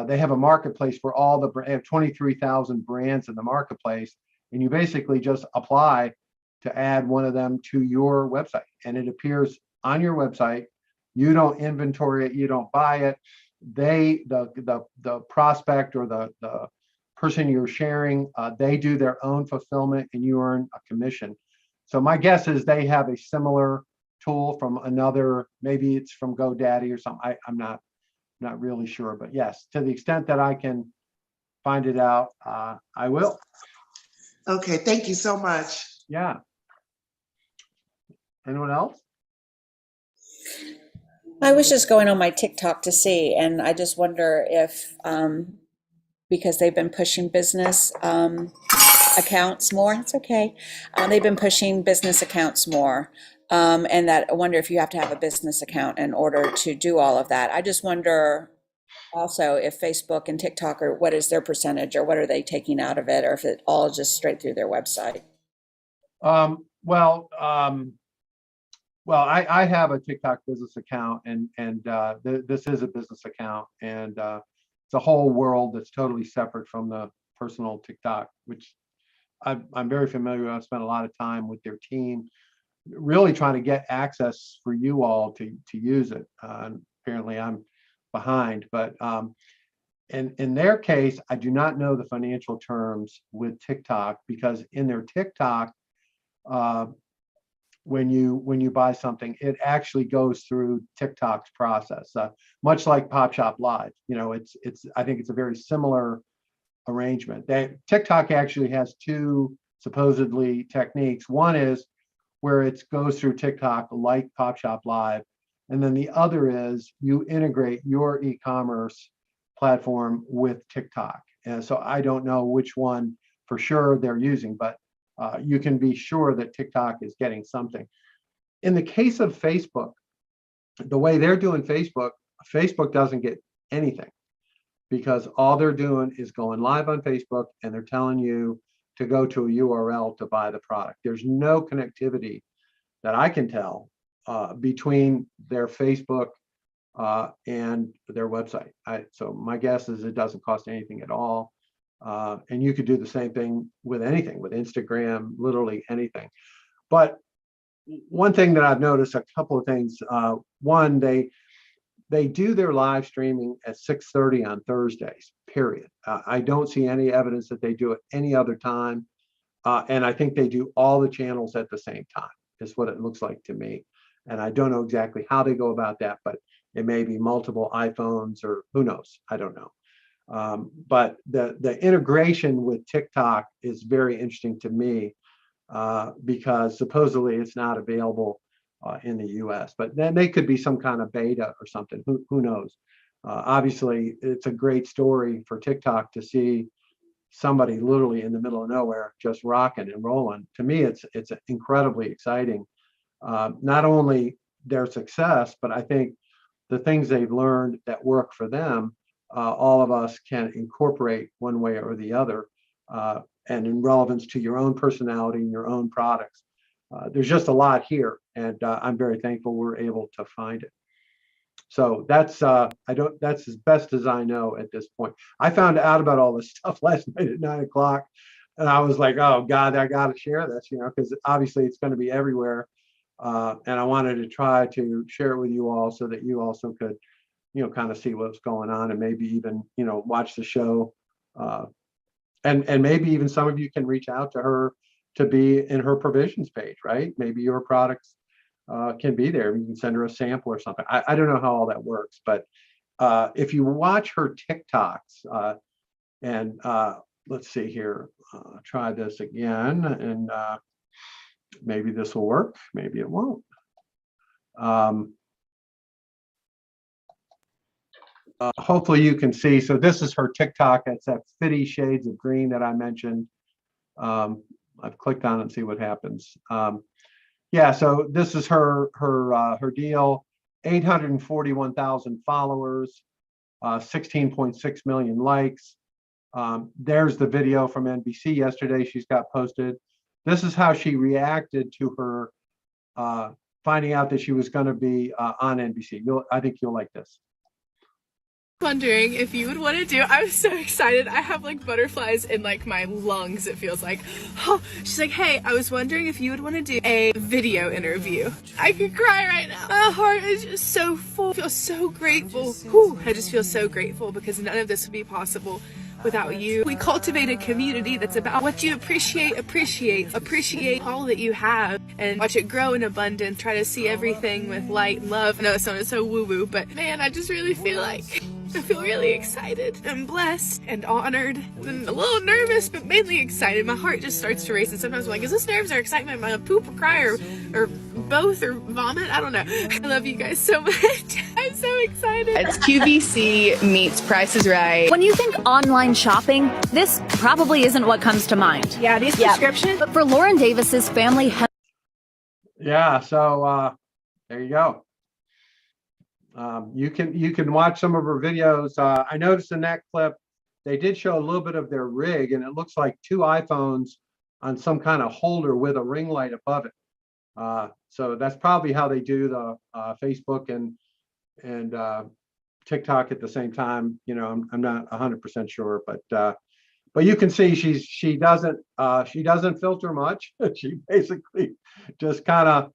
they have a marketplace for all they have 23,000 brands in the marketplace, and you basically just apply to add one of them to your website, and it appears on your website You don't inventory it, you don't buy it. The prospect or the person you're sharing, they do their own fulfillment and you earn a commission. So my guess is they have a similar tool from another, maybe it's from GoDaddy or something. I'm not really sure, but yes, to the extent that I can find it out, I will. Okay, thank you so much. Yeah. Anyone else? I was just going on my TikTok to see, and I just wonder if, because they've been pushing business accounts more, it's okay. They've been pushing business accounts more. And that I wonder if you have to have a business account in order to do all of that. I just wonder also if Facebook and TikTok, or what is their percentage, or what are they taking out of it, or if it all just straight through their website. Well, I have a TikTok business account, and this is a business account, and it's a whole world that's totally separate from the personal TikTok, which I'm very familiar with. I've spent a lot of time with their team, really trying to get access for you all to use it. Apparently, I'm behind, but in their case, I do not know the financial terms with TikTok, because in their TikTok, when you buy something, it actually goes through TikTok's process, much like Pop Shop Live. I think it's a very similar arrangement. TikTok actually has two supposedly techniques. One is where it goes through TikTok like Pop Shop Live, and then the other is you integrate your e-commerce platform with TikTok. And so I don't know which one for sure they're using, but you can be sure that TikTok is getting something. In the case of Facebook, the way they're doing Facebook doesn't get anything, because all they're doing is going live on Facebook and they're telling you to go to a URL to buy the product. There's no connectivity that I can tell between their Facebook and their website. So my guess is it doesn't cost anything at all. And you could do the same thing with anything, with Instagram, literally anything. But one thing that I've noticed, a couple of things. One, they do their live streaming at 6:30 on Thursdays, period. I don't see any evidence that they do it any other time. And I think they do all the channels at the same time, is what it looks like to me. And I don't know exactly how they go about that, but it may be multiple iPhones, or who knows, I don't know. But the integration with TikTok is very interesting to me, because supposedly it's not available in the US, but then they could be some kind of beta or something, who knows. Obviously, it's a great story for TikTok to see somebody literally in the middle of nowhere just rocking and rolling. To me, it's incredibly exciting. Not only their success, but I think the things they've learned that work for them, all of us can incorporate one way or the other, and in relevance to your own personality and your own products. There's just a lot here, and I'm very thankful we're able to find it. So that's that's as best as I know at this point. I found out about all this stuff last night at 9 o'clock, and I was like, oh God, I got to share this, because obviously it's going to be everywhere. And I wanted to try to share it with you all so that you also could, kind of see what's going on, and maybe even, watch the show. And maybe even some of you can reach out to her to be in her provisions page, right? Maybe your products can be there. You can send her a sample or something. I don't know how all that works, but if you watch her TikToks, and let's see here, try this again, and maybe this will work, maybe it won't. Hopefully you can see. So this is her TikTok. It's that 50 shades of green that I mentioned. I've clicked on it and see what happens. Yeah, so this is her deal. 841,000 followers, 16.6 million likes. There's the video from NBC yesterday she's got posted. This is how she reacted to her finding out that she was going to be on NBC. I think you'll like this. Wondering if you would want to do, I'm so excited. I have like butterflies in like my lungs, it feels like. Oh, she's like, hey, I was wondering if you would want to do a video interview. I could cry right now. My heart is just so full. I feel so grateful. Whew, I just feel so grateful because none of this would be possible without you. We cultivate a community that's about what you appreciate all that you have, and watch it grow in abundance. Try to see everything with light and love. I know it sounded so woo-woo, but man, I just really feel like I feel really excited and blessed and honored and a little nervous, but mainly excited. My heart just starts to race, and sometimes I'm like, is this nerves or excitement? Am I gonna poop or cry or both or vomit? I don't know. I love you guys so much. I'm so excited. It's QVC meets Price is Right. When you think online shopping, this probably isn't what comes to mind. Yeah, these prescriptions. But for Lauren Davis's family, Yeah, so there you go. You can watch some of her videos. I noticed in that clip, they did show a little bit of their rig, and it looks like 2 iPhones on some kind of holder with a ring light above it. So that's probably how they do the Facebook and TikTok at the same time. You know, I'm not 100% sure, but you can see she doesn't filter much. She basically just kind of,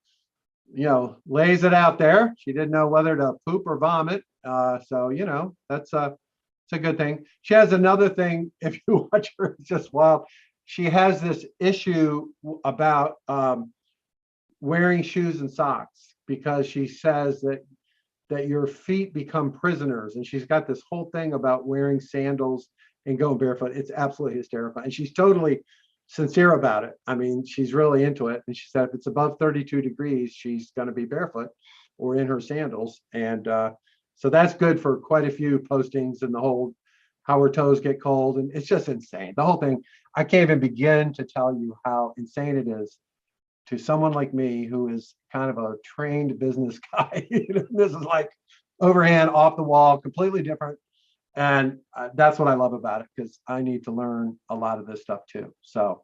you know, lays it out there. She didn't know whether to poop or vomit. So, you know, it's a good thing. She has another thing, if you watch her, it's just wild. She has this issue about wearing shoes and socks, because she says that your feet become prisoners. And she's got this whole thing about wearing sandals and going barefoot. It's absolutely hysterical. And she's totally sincere about it. I mean, she's really into it. And she said if it's above 32 degrees, she's going to be barefoot or in her sandals. And so that's good for quite a few postings, and the whole how her toes get cold. And it's just insane. The whole thing, I can't even begin to tell you how insane it is to someone like me, who is kind of a trained business guy. This is like overhand, off the wall, completely different. And that's what I love about it, because I need to learn a lot of this stuff too. So,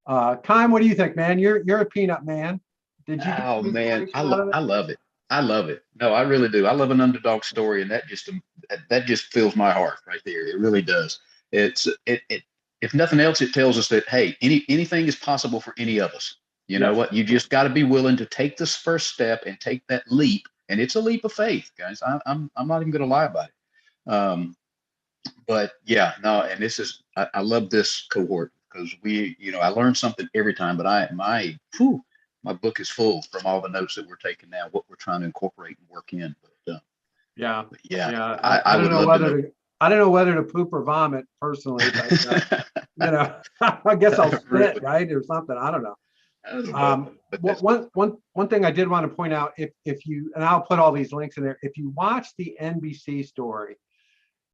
Kyle, what do you think, man? You're a peanut man. Did you? Oh man, I love it. I love it. No, I really do. I love an underdog story, and that just fills my heart right there. It really does. It if nothing else, it tells us that hey, anything is possible for any of us. You know what? You just got to be willing to take this first step and take that leap, and it's a leap of faith, guys. I'm not even going to lie about it. But yeah, no, and this is I love this cohort, because I learn something every time. But my book is full from all the notes that we're taking now, what we're trying to incorporate and work in. But I don't know whether to poop or vomit personally, but I guess I'll spit, right, or something. I don't know. One thing I did want to point out, if you, and I'll put all these links in there, if you watch the NBC story,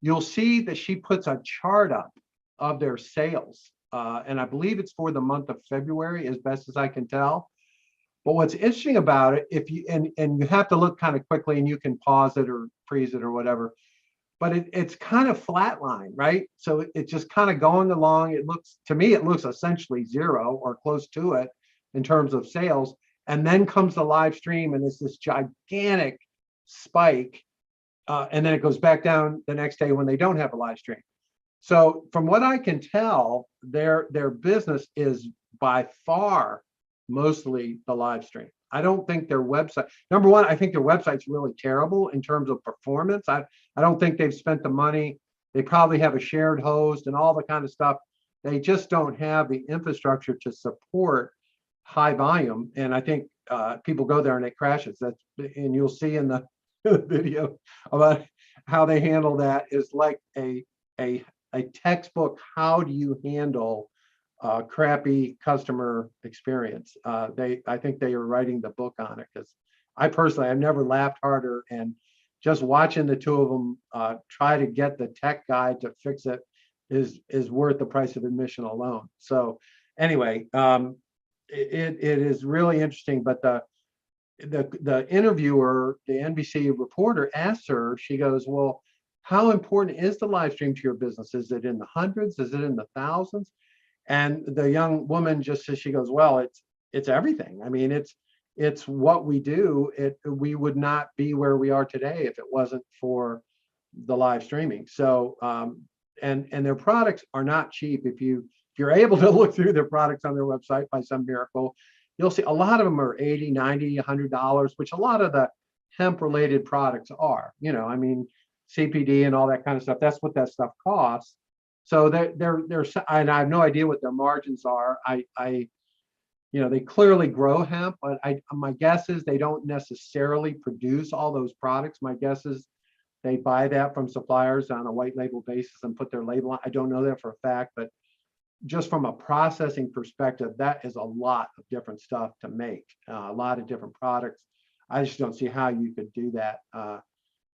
you'll see that she puts a chart up of their sales, and I believe it's for the month of February, as best as I can tell. But what's interesting about it, if you and you have to look kind of quickly, and you can pause it or freeze it or whatever, but it's kind of flatline, right? So it's just kind of going along. It looks essentially zero or close to it in terms of sales, and then comes the live stream, and it's this gigantic spike, and then it goes back down the next day when they don't have a live stream. So from what I can tell, their business is by far mostly the live stream. I don't think their website, number one, I think their website's really terrible in terms of performance. I don't think they've spent the money. They probably have a shared host and all the kind of stuff. They just don't have the infrastructure to support high volume. And I think people go there and it crashes. And you'll see in the video about how they handle that is like a textbook. How do you handle crappy customer experience? I think they are writing the book on it, because I've never laughed harder, and just watching the two of them try to get the tech guy to fix it is worth the price of admission alone. So anyway, it is really interesting. But the interviewer, the NBC reporter, asked her, she goes, well, how important is the live stream to your business? Is it in the hundreds? Is it in the thousands? And the young woman just says, she goes, well, it's everything. I mean, it's what we do. We would not be where we are today if it wasn't for the live streaming. So, and their products are not cheap. If you're able to look through their products on their website by some miracle, you'll see a lot of them are 80, 90, $100, which a lot of the hemp related products are, I mean, CPD and all that kind of stuff. That's what that stuff costs. So they're and I have no idea what their margins are. They clearly grow hemp, but my guess is they don't necessarily produce all those products. My guess is they buy that from suppliers on a white label basis and put their label on. I don't know that for a fact, but just from a processing perspective, that is a lot of different stuff to make, a lot of different products. I just don't see how you could do that,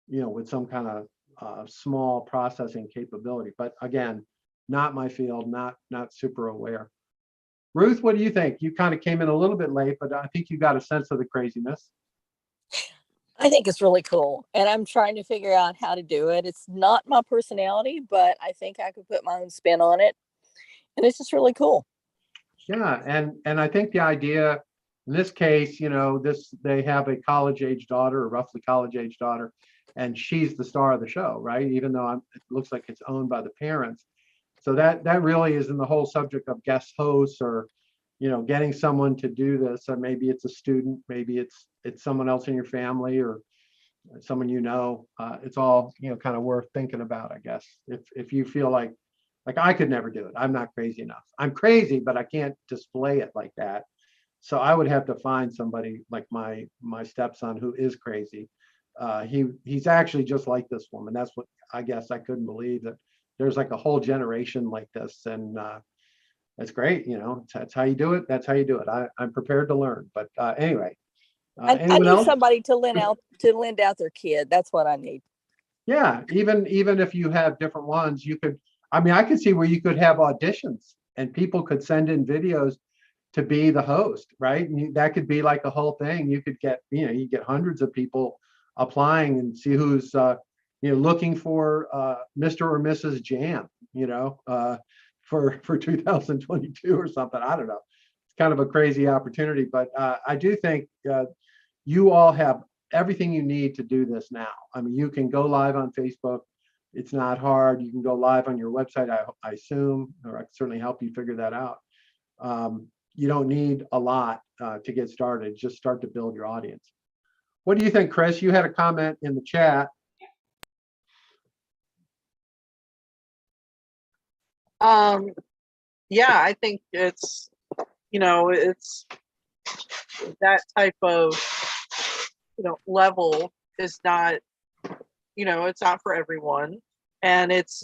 with some kind of small processing capability. But again, not my field, not super aware. Ruth, what do you think? You kind of came in a little bit late, but I think you got a sense of the craziness. I think it's really cool, and I'm trying to figure out how to do it. It's not my personality, but I think I could put my own spin on it, and it's just really cool. Yeah, and I think the idea in this case, they have a college age daughter, or roughly college age daughter, and she's the star of the show, right? Even though it looks like it's owned by the parents. So that really is in the whole subject of guest hosts, or getting someone to do this. Or maybe it's a student, maybe it's someone else in your family, or someone it's all kind of worth thinking about, I guess. If you feel like I could never do it, I'm not crazy enough. I'm crazy, but I can't display it like that. So I would have to find somebody like my stepson who is crazy. He's actually just like this woman. That's what I guess I couldn't believe, that there's like a whole generation like this, and it's great. That's how you do it. That's how you do it. I'm prepared to learn. But anyway, I anyone need else? somebody to lend out their kid. That's what I need. Yeah, even if you have different ones, you could. I mean, I could see where you could have auditions and people could send in videos to be the host, right? And that could be like a whole thing. You could get, you get hundreds of people applying and see who's, looking for Mr. or Mrs. Jam, for 2022 or something. I don't know. It's kind of a crazy opportunity, but I do think you all have everything you need to do this now. I mean, you can go live on Facebook. It's not hard. You can go live on your website, I assume, or I can certainly help you figure that out. You don't need a lot to get started. Just start to build your audience. What do you think, Chris? You had a comment in the chat. Yeah, I think it's, it's that type of, level is not, it's not for everyone. And it's,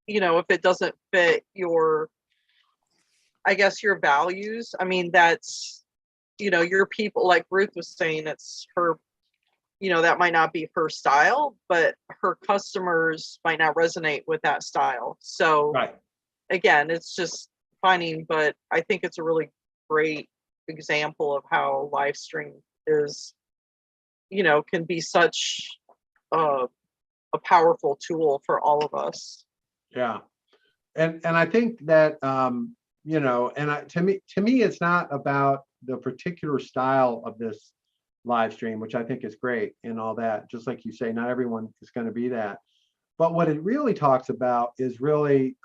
if it doesn't fit your, I guess, your values, I mean, that's, your people, like Ruth was saying, it's her, that might not be her style, but her customers might not resonate with that style. So right. Again, it's just finding, but I think it's a really great example of how live stream is, can be such a powerful tool for all of us. Yeah. And I think that, to me, it's not about the particular style of this live stream, which I think is great and all that. Just like you say, not everyone is going to be that. But what it really talks about is really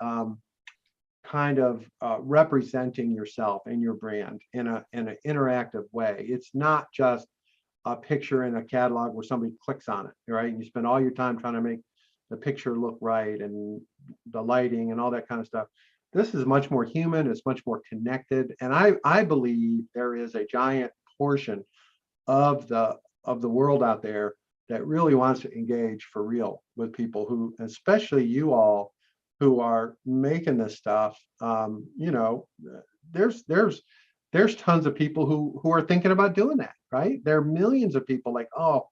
kind of representing yourself and your brand in an interactive way. It's not just a picture in a catalog where somebody clicks on it, right? And you spend all your time trying to make the picture look right and the lighting and all that kind of stuff. This is much more human. It's much more connected. And I believe there is a giant portion of the world out there that really wants to engage for real with people who, especially you all who are making this stuff. There's tons of people who are thinking about doing that, right? There are millions of people like, oh,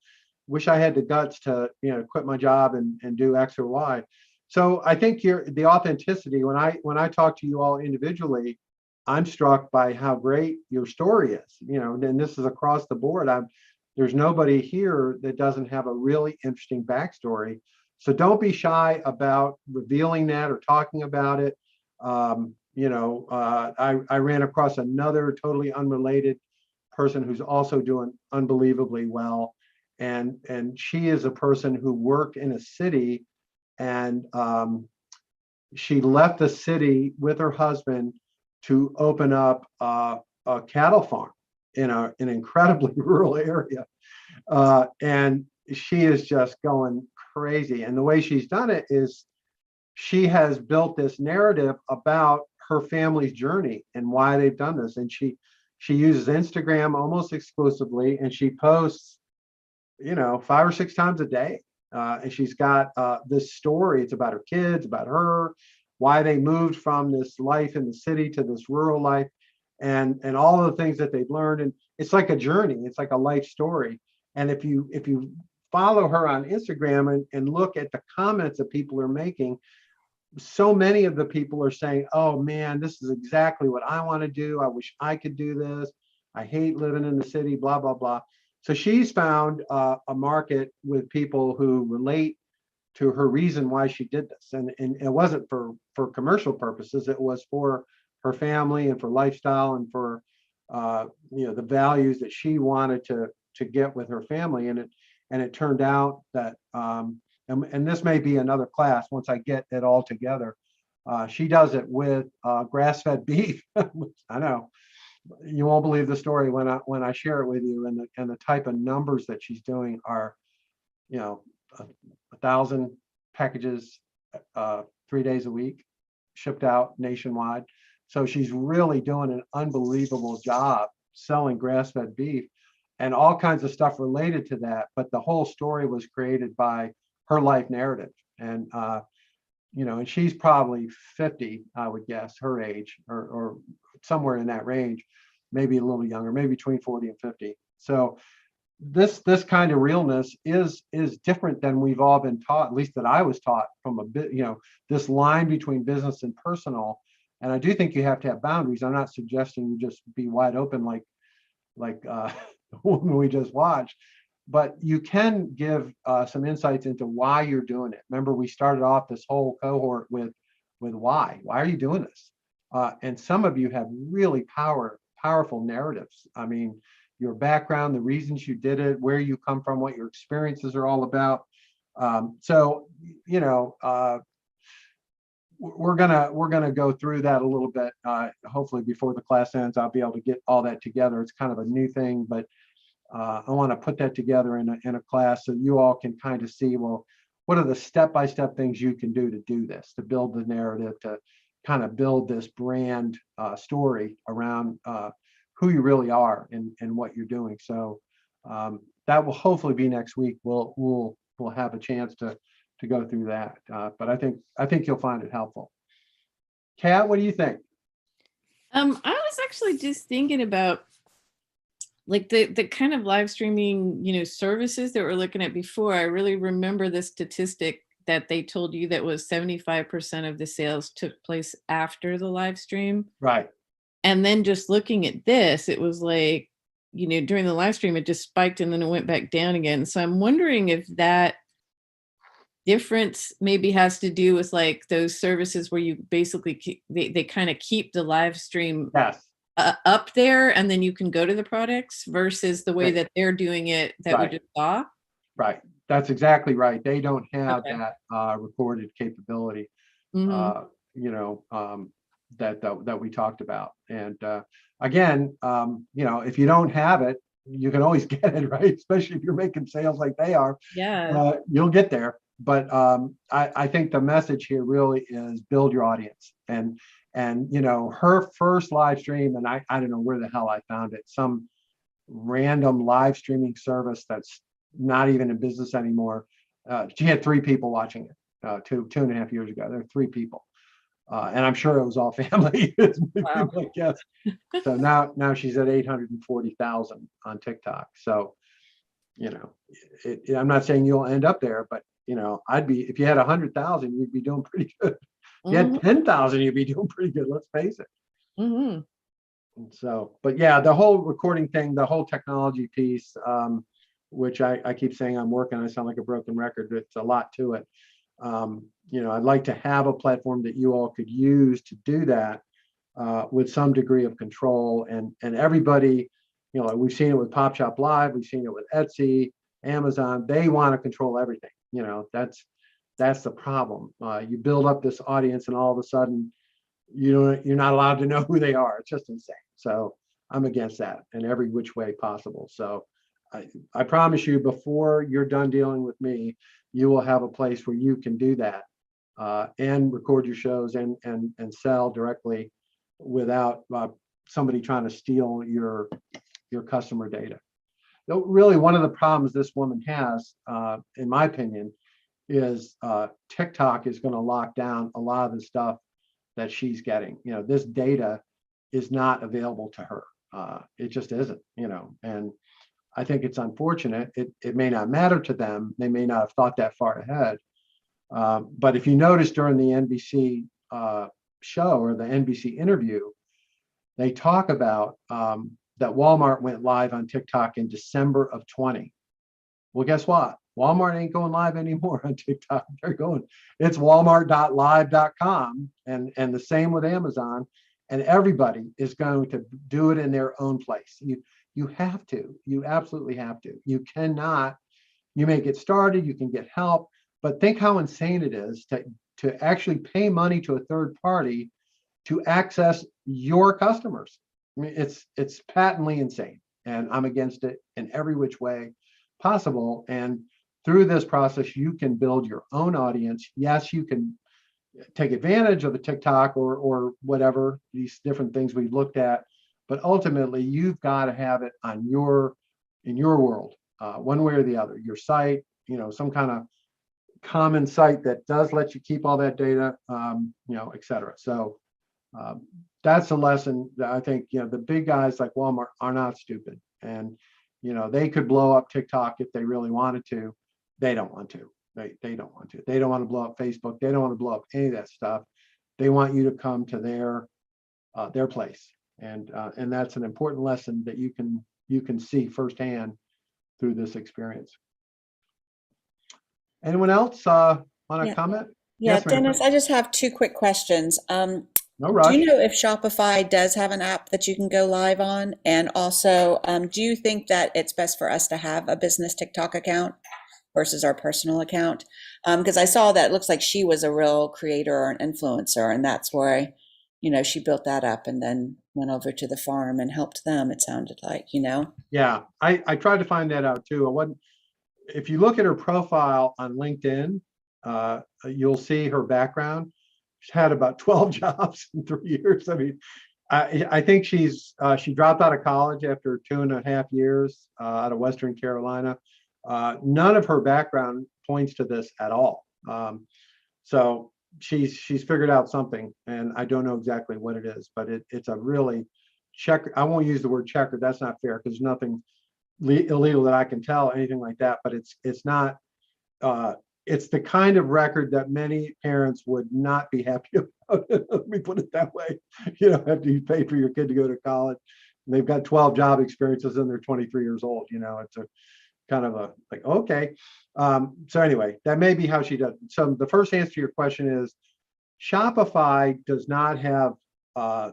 wish I had the guts to, quit my job and do X or Y. So I think the authenticity, when I talk to you all individually, I'm struck by how great your story is, and this is across the board. There's nobody here that doesn't have a really interesting backstory. So don't be shy about revealing that or talking about it. I ran across another totally unrelated person who's also doing unbelievably well. And she is a person who worked in a city and she left the city with her husband to open up a cattle farm in an incredibly rural area. And she is just going crazy. And the way she's done it is she has built this narrative about her family's journey and why they've done this. And she uses Instagram almost exclusively, and she posts, 5 or 6 times a day. And she's got this story. It's about her kids, about her, why they moved from this life in the city to this rural life, and all of the things that they've learned. And it's like a journey. It's like a life story. And if you follow her on Instagram and look at the comments that people are making, so many of the people are saying, oh man, this is exactly what I want to do. I wish I could do this. I hate living in the city, blah, blah, blah. So she's found a market with people who relate to her reason why she did this. And it wasn't for commercial purposes. It was for her family and for lifestyle and for the values that she wanted to get with her family. And it turned out that and this may be another class once I get it all together. She does it with grass-fed beef. I know you won't believe the story when I share it with you, and the type of numbers that she's doing are, 1,000 packages 3 days a week, shipped out nationwide. So she's really doing an unbelievable job selling grass-fed beef and all kinds of stuff related to that. But the whole story was created by her life narrative. And, and she's probably 50, I would guess, her age, or somewhere in that range, maybe a little younger, maybe between 40 and 50. So this kind of realness is different than we've all been taught, at least that I was taught, from a bit, this line between business and personal. And I do think you have to have boundaries. I'm not suggesting you just be wide open like the woman we just watched, but you can give some insights into why you're doing it. Remember, we started off this whole cohort with why. Why are you doing this? And some of you have really powerful narratives. I mean, your background, the reasons you did it, where you come from, what your experiences are all about. We're gonna go through that a little bit. Hopefully before the class ends, I'll be able to get all that together. It's kind of a new thing, but I want to put that together in a class so you all can kind of see, well, what are the step-by-step things you can do to do this, to build the narrative, to kind of build this brand story around who you really are and what you're doing. So that will hopefully be next week. We'll have a chance to go through that. But I think you'll find it helpful. Kat, what do you think? I was actually just thinking about like the kind of live streaming, services that we're looking at before. I really remember the statistic that they told you that was 75% of the sales took place after the live stream. Right. And then just looking at this, it was like, during the live stream, it just spiked and then it went back down again. So I'm wondering if that difference maybe has to do with like those services where you basically, they kind of keep the live stream up there and then you can go to the products versus the way that they're doing it that we just saw. Right. That's exactly right. They don't have that recorded capability, that we talked about. And again, if you don't have it, you can always get it, right? Especially if you're making sales like they are. Yeah. You'll get there. But I think the message here really is build your audience. And her first live stream, and I don't know where the hell I found it, some random live streaming service that's not even in business anymore. She had 3 people watching it 2.5 years ago. There were 3 people. And I'm sure it was all family. Wow. I guess. So now she's at 840,000 on TikTok. So, I'm not saying you'll end up there, but if you had 100,000, you'd be doing pretty good. If you had 10,000, you'd be doing pretty good. Let's face it. Mm-hmm. And so, but yeah, the whole recording thing, the whole technology piece, which I keep saying I'm working, I sound like a broken record, but it's a lot to it. I'd like to have a platform that you all could use to do that with some degree of control, and everybody, we've seen it with Pop Shop Live, we've seen it with Etsy, Amazon. They want to control everything. That's the problem. You build up this audience and all of a sudden you're not allowed to know who they are. It's just insane. So I'm against that in every which way possible. So I promise you, before you're done dealing with me, you will have a place where you can do that and record your shows and sell directly without somebody trying to steal your customer data. Really, one of the problems this woman has, in my opinion, is TikTok is going to lock down a lot of the stuff that she's getting. This data is not available to her. It just isn't, and I think it's unfortunate. It may not matter to them. They may not have thought that far ahead. But if you notice during the NBC show or the NBC interview, they talk about that Walmart went live on TikTok in December of 20. Well, guess what? Walmart ain't going live anymore on TikTok. It's walmart.live.com, and the same with Amazon. And everybody is going to do it in their own place. You have to. You absolutely have to. You cannot. You may get started. You can get help, but think how insane it is to actually pay money to a third party to access your customers. I mean, it's patently insane, and I'm against it in every which way possible. And through this process, you can build your own audience. Yes, you can take advantage of the TikTok or whatever, these different things we've looked at, but ultimately you've got to have it in your world, one way or the other. Your site, some kind of common site that does let you keep all that data, et cetera. So that's a lesson that I think, the big guys like Walmart are not stupid. And, they could blow up TikTok if they really wanted to. They don't want to. They don't want to. They don't want to blow up Facebook. They don't want to blow up any of that stuff. They want you to come to their place. And that's an important lesson that you can see firsthand through this experience. Anyone else want to comment? Yeah, Yes, ma'am. Dennis, I just have two quick questions. No rush. Do you know if Shopify does have an app that you can go live on? And also, do you think that it's best for us to have a business TikTok account versus our personal account? Because I saw that it looks like she was a real creator or an influencer, and that's where, she built that up and then went over to the farm and helped them, it sounded like, Yeah, I tried to find that out too. If you look at her profile on LinkedIn, you'll see her background. She's had about 12 jobs in 3 years. I mean, I think she dropped out of college after 2.5 years out of Western Carolina. None of her background points to this at all. So she's figured out something, and I don't know exactly what it is, but it's a really I won't use the word checker. That's not fair because there's nothing illegal that I can tell, anything like that. But it's not. It's the kind of record that many parents would not be happy about. Let me put it that way. After you pay for your kid to go to college, and they've got 12 job experiences and they're 23 years old. It's a kind of like, okay. So anyway, that may be how she does it. So the first answer to your question is Shopify does not have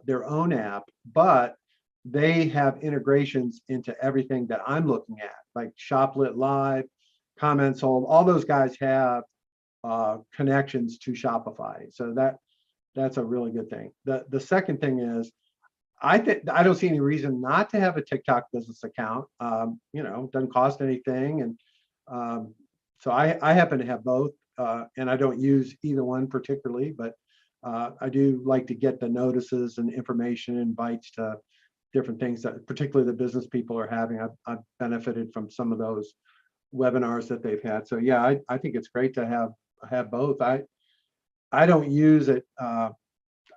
their own app, but they have integrations into everything that I'm looking at, like ShopLit Live, Comments Hold. All those guys have connections to Shopify. So that's a really good thing. The second thing is, I don't see any reason not to have a TikTok business account. Doesn't cost anything, and so I happen to have both, and I don't use either one particularly, but I do like to get the notices and information, invites to different things that particularly the business people are having. I've benefited from some of those webinars that they've had. So yeah, I think it's great to have both. I don't use it.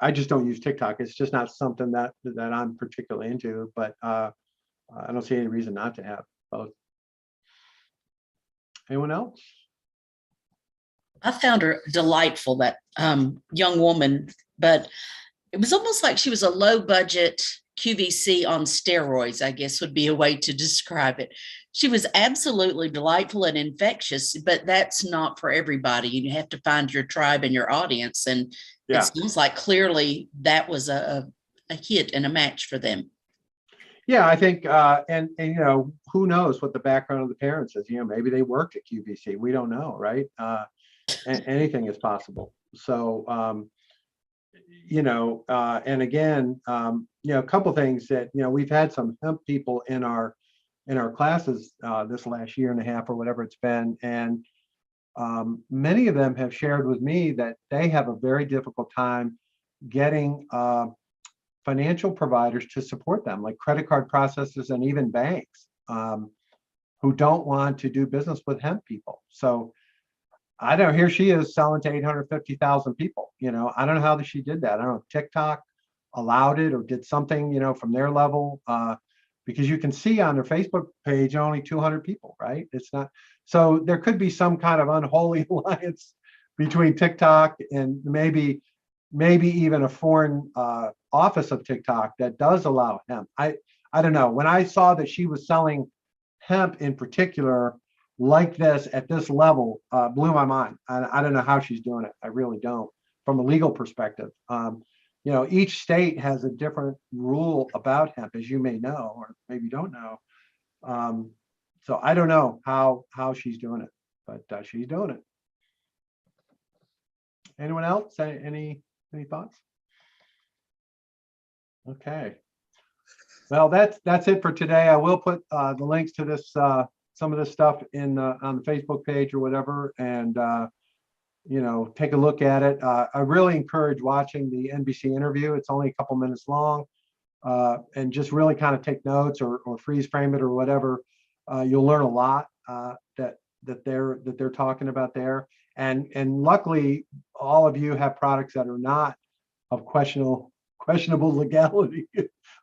I just don't use TikTok. It's just not something that I'm particularly into, but I don't see any reason not to have both. Anyone else? I found her delightful, that young woman, but it was almost like she was a low budget QVC on steroids, I guess would be a way to describe it. She was absolutely delightful and infectious, but that's not for everybody. You have to find your tribe and your audience. And yeah, it seems like clearly that was a hit and a match for them. Yeah, I think, and who knows what the background of the parents is? Maybe they worked at QVC. We don't know, right? anything is possible. So, and again, a couple things that, we've had some hemp people in our classes this last year and a half or whatever it's been. And many of them have shared with me that they have a very difficult time getting financial providers to support them, like credit card processors and even banks, who don't want to do business with hemp people. So I don't know, here she is selling to 850,000 people. I don't know how she did that. I don't know if TikTok allowed it or did something, from their level, because you can see on their Facebook page only 200 people, right? It's not, so there could be some kind of unholy alliance between TikTok and maybe even a foreign office of TikTok that does allow hemp. I don't know. When I saw that she was selling hemp in particular like this at this level, blew my mind. I don't know how she's doing it. I really don't, from a legal perspective. Each state has a different rule about hemp, as you may know, or maybe don't know. So I don't know how she's doing it, but she's doing it. Anyone else? Any thoughts? Okay. Well, that's it for today. I will put the links to this, some of this stuff in on the Facebook page or whatever, and take a look at it. I really encourage watching the NBC interview. It's only a couple minutes long, and just really kind of take notes or freeze frame it or whatever. You'll learn a lot that they're talking about there. And luckily, all of you have products that are not of questionable legality,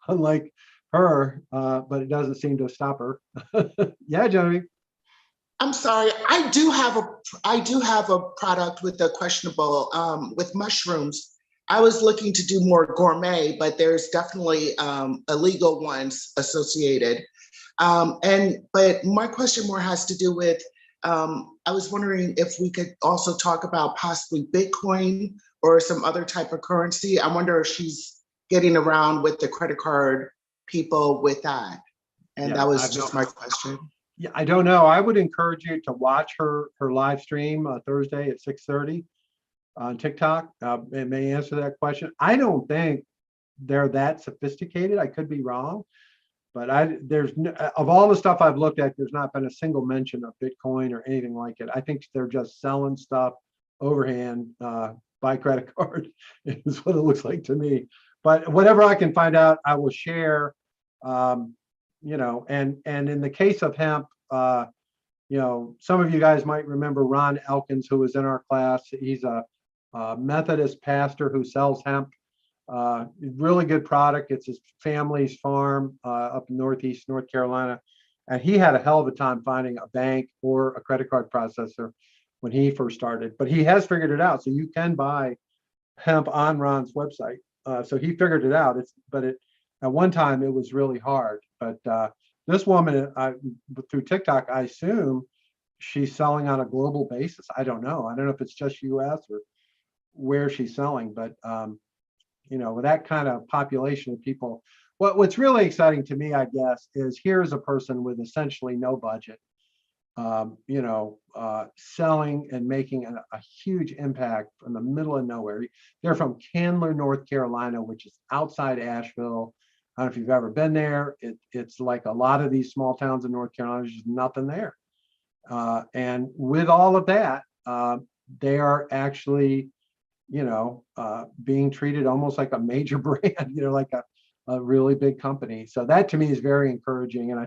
unlike her. But it doesn't seem to stop her. Yeah, Genevieve. I'm sorry. I do have a product with a questionable with mushrooms. I was looking to do more gourmet, but there's definitely illegal ones associated. But my question more has to do with I was wondering if we could also talk about possibly Bitcoin or some other type of currency. I wonder if she's getting around with the credit card people with that. And that was just my question. Yeah, I don't know. I would encourage you to watch her live stream Thursday at 6:30 on TikTok. It may answer that question. I don't think they're that sophisticated. I could be wrong, but of all the stuff I've looked at, there's not been a single mention of Bitcoin or anything like it. I think they're just selling stuff overhand by credit card is what it looks like to me. But whatever I can find out, I will share. And in the case of hemp, some of you guys might remember Ron Elkins, who was in our class. He's a Methodist pastor who sells hemp. Really good product. It's his family's farm up in Northeast North Carolina. And he had a hell of a time finding a bank or a credit card processor when he first started. But he has figured it out. So you can buy hemp on Ron's website. So he figured it out. At one time, it was really hard. But this woman, through TikTok, I assume she's selling on a global basis. I don't know. I don't know if it's just US or where she's selling, but with that kind of population of people, what's really exciting to me, I guess, is here's a person with essentially no budget, selling and making a huge impact from the middle of nowhere. They're from Candler, North Carolina, which is outside Asheville. I don't know if you've ever been there. It's like a lot of these small towns in North Carolina, there's just nothing there. And with all of that, they are actually, being treated almost like a major brand, like a really big company. So that to me is very encouraging. And I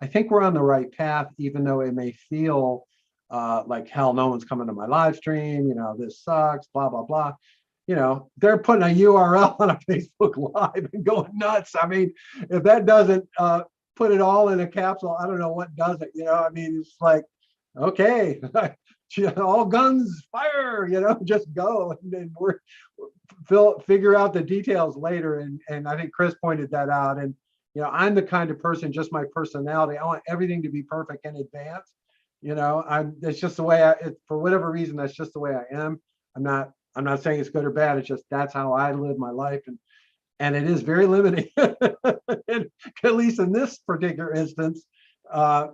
think we're on the right path, even though it may feel like hell, no one's coming to my live stream, this sucks, blah, blah, blah. They're putting a URL on a Facebook Live and going nuts. I mean, if that doesn't put it all in a capsule, I don't know what does it. It's like, okay, all guns fire, just go. And then figure out the details later. And I think Chris pointed that out. And, I'm the kind of person, just my personality, I want everything to be perfect in advance. It's just the way for whatever reason, that's just the way I am. I'm not saying it's good or bad. It's just that's how I live my life, and it is very limiting. At least in this particular instance, I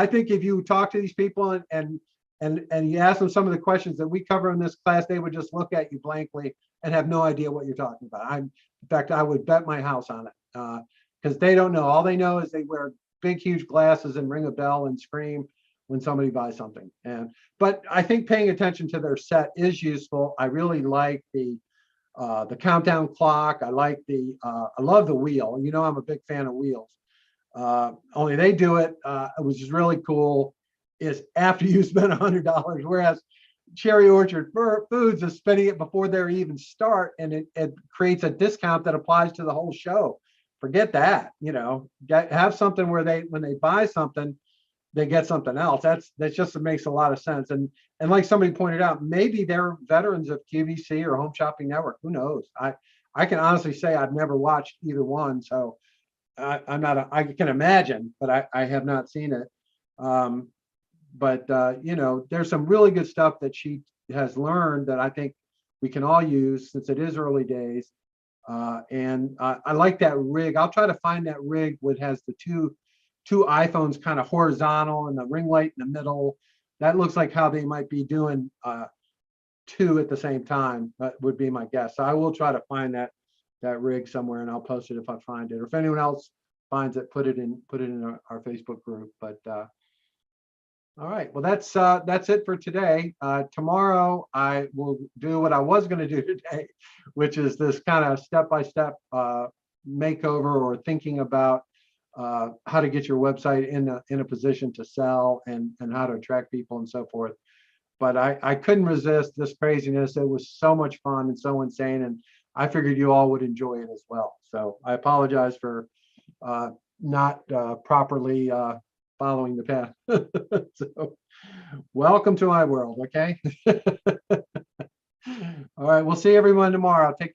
think if you talk to these people and and you ask them some of the questions that we cover in this class, they would just look at you blankly and have no idea what you're talking about. In fact, I would bet my house on it, because they don't know. All they know is they wear big, huge glasses and ring a bell and scream when somebody buys something. But I think paying attention to their set is useful. I really like the countdown clock. I like I love the wheel. You know, I'm a big fan of wheels. Only they do it, which is really cool, is after you spend $100, whereas Cherry Orchard Foods is spending it before they even start, and it creates a discount that applies to the whole show. Forget that, you know, have something where when they buy something, they get something else. That just makes a lot of sense. And like somebody pointed out, maybe they're veterans of QVC or Home Shopping Network. Who knows? I can honestly say I've never watched either one, so I can imagine, but I have not seen it. You know, there's some really good stuff that she has learned that I think we can all use since it is early days. I like that rig. I'll try to find that rig which has the two iPhones kind of horizontal and the ring light in the middle. That looks like how they might be doing two at the same time. That would be my guess. So I will try to find that rig somewhere, and I'll post it if I find it. Or if anyone else finds it, put it in our Facebook group. But all right, well, that's it for today. Tomorrow I will do what I was going to do today, which is this kind of step-by-step makeover, or thinking about how to get your website in a position to sell, and how to attract people and so forth. But I couldn't resist this craziness. It was so much fun and so insane, and I figured you all would enjoy it as well. So I apologize for not properly following the path. So welcome to my world, okay? All right, we'll see everyone tomorrow. Take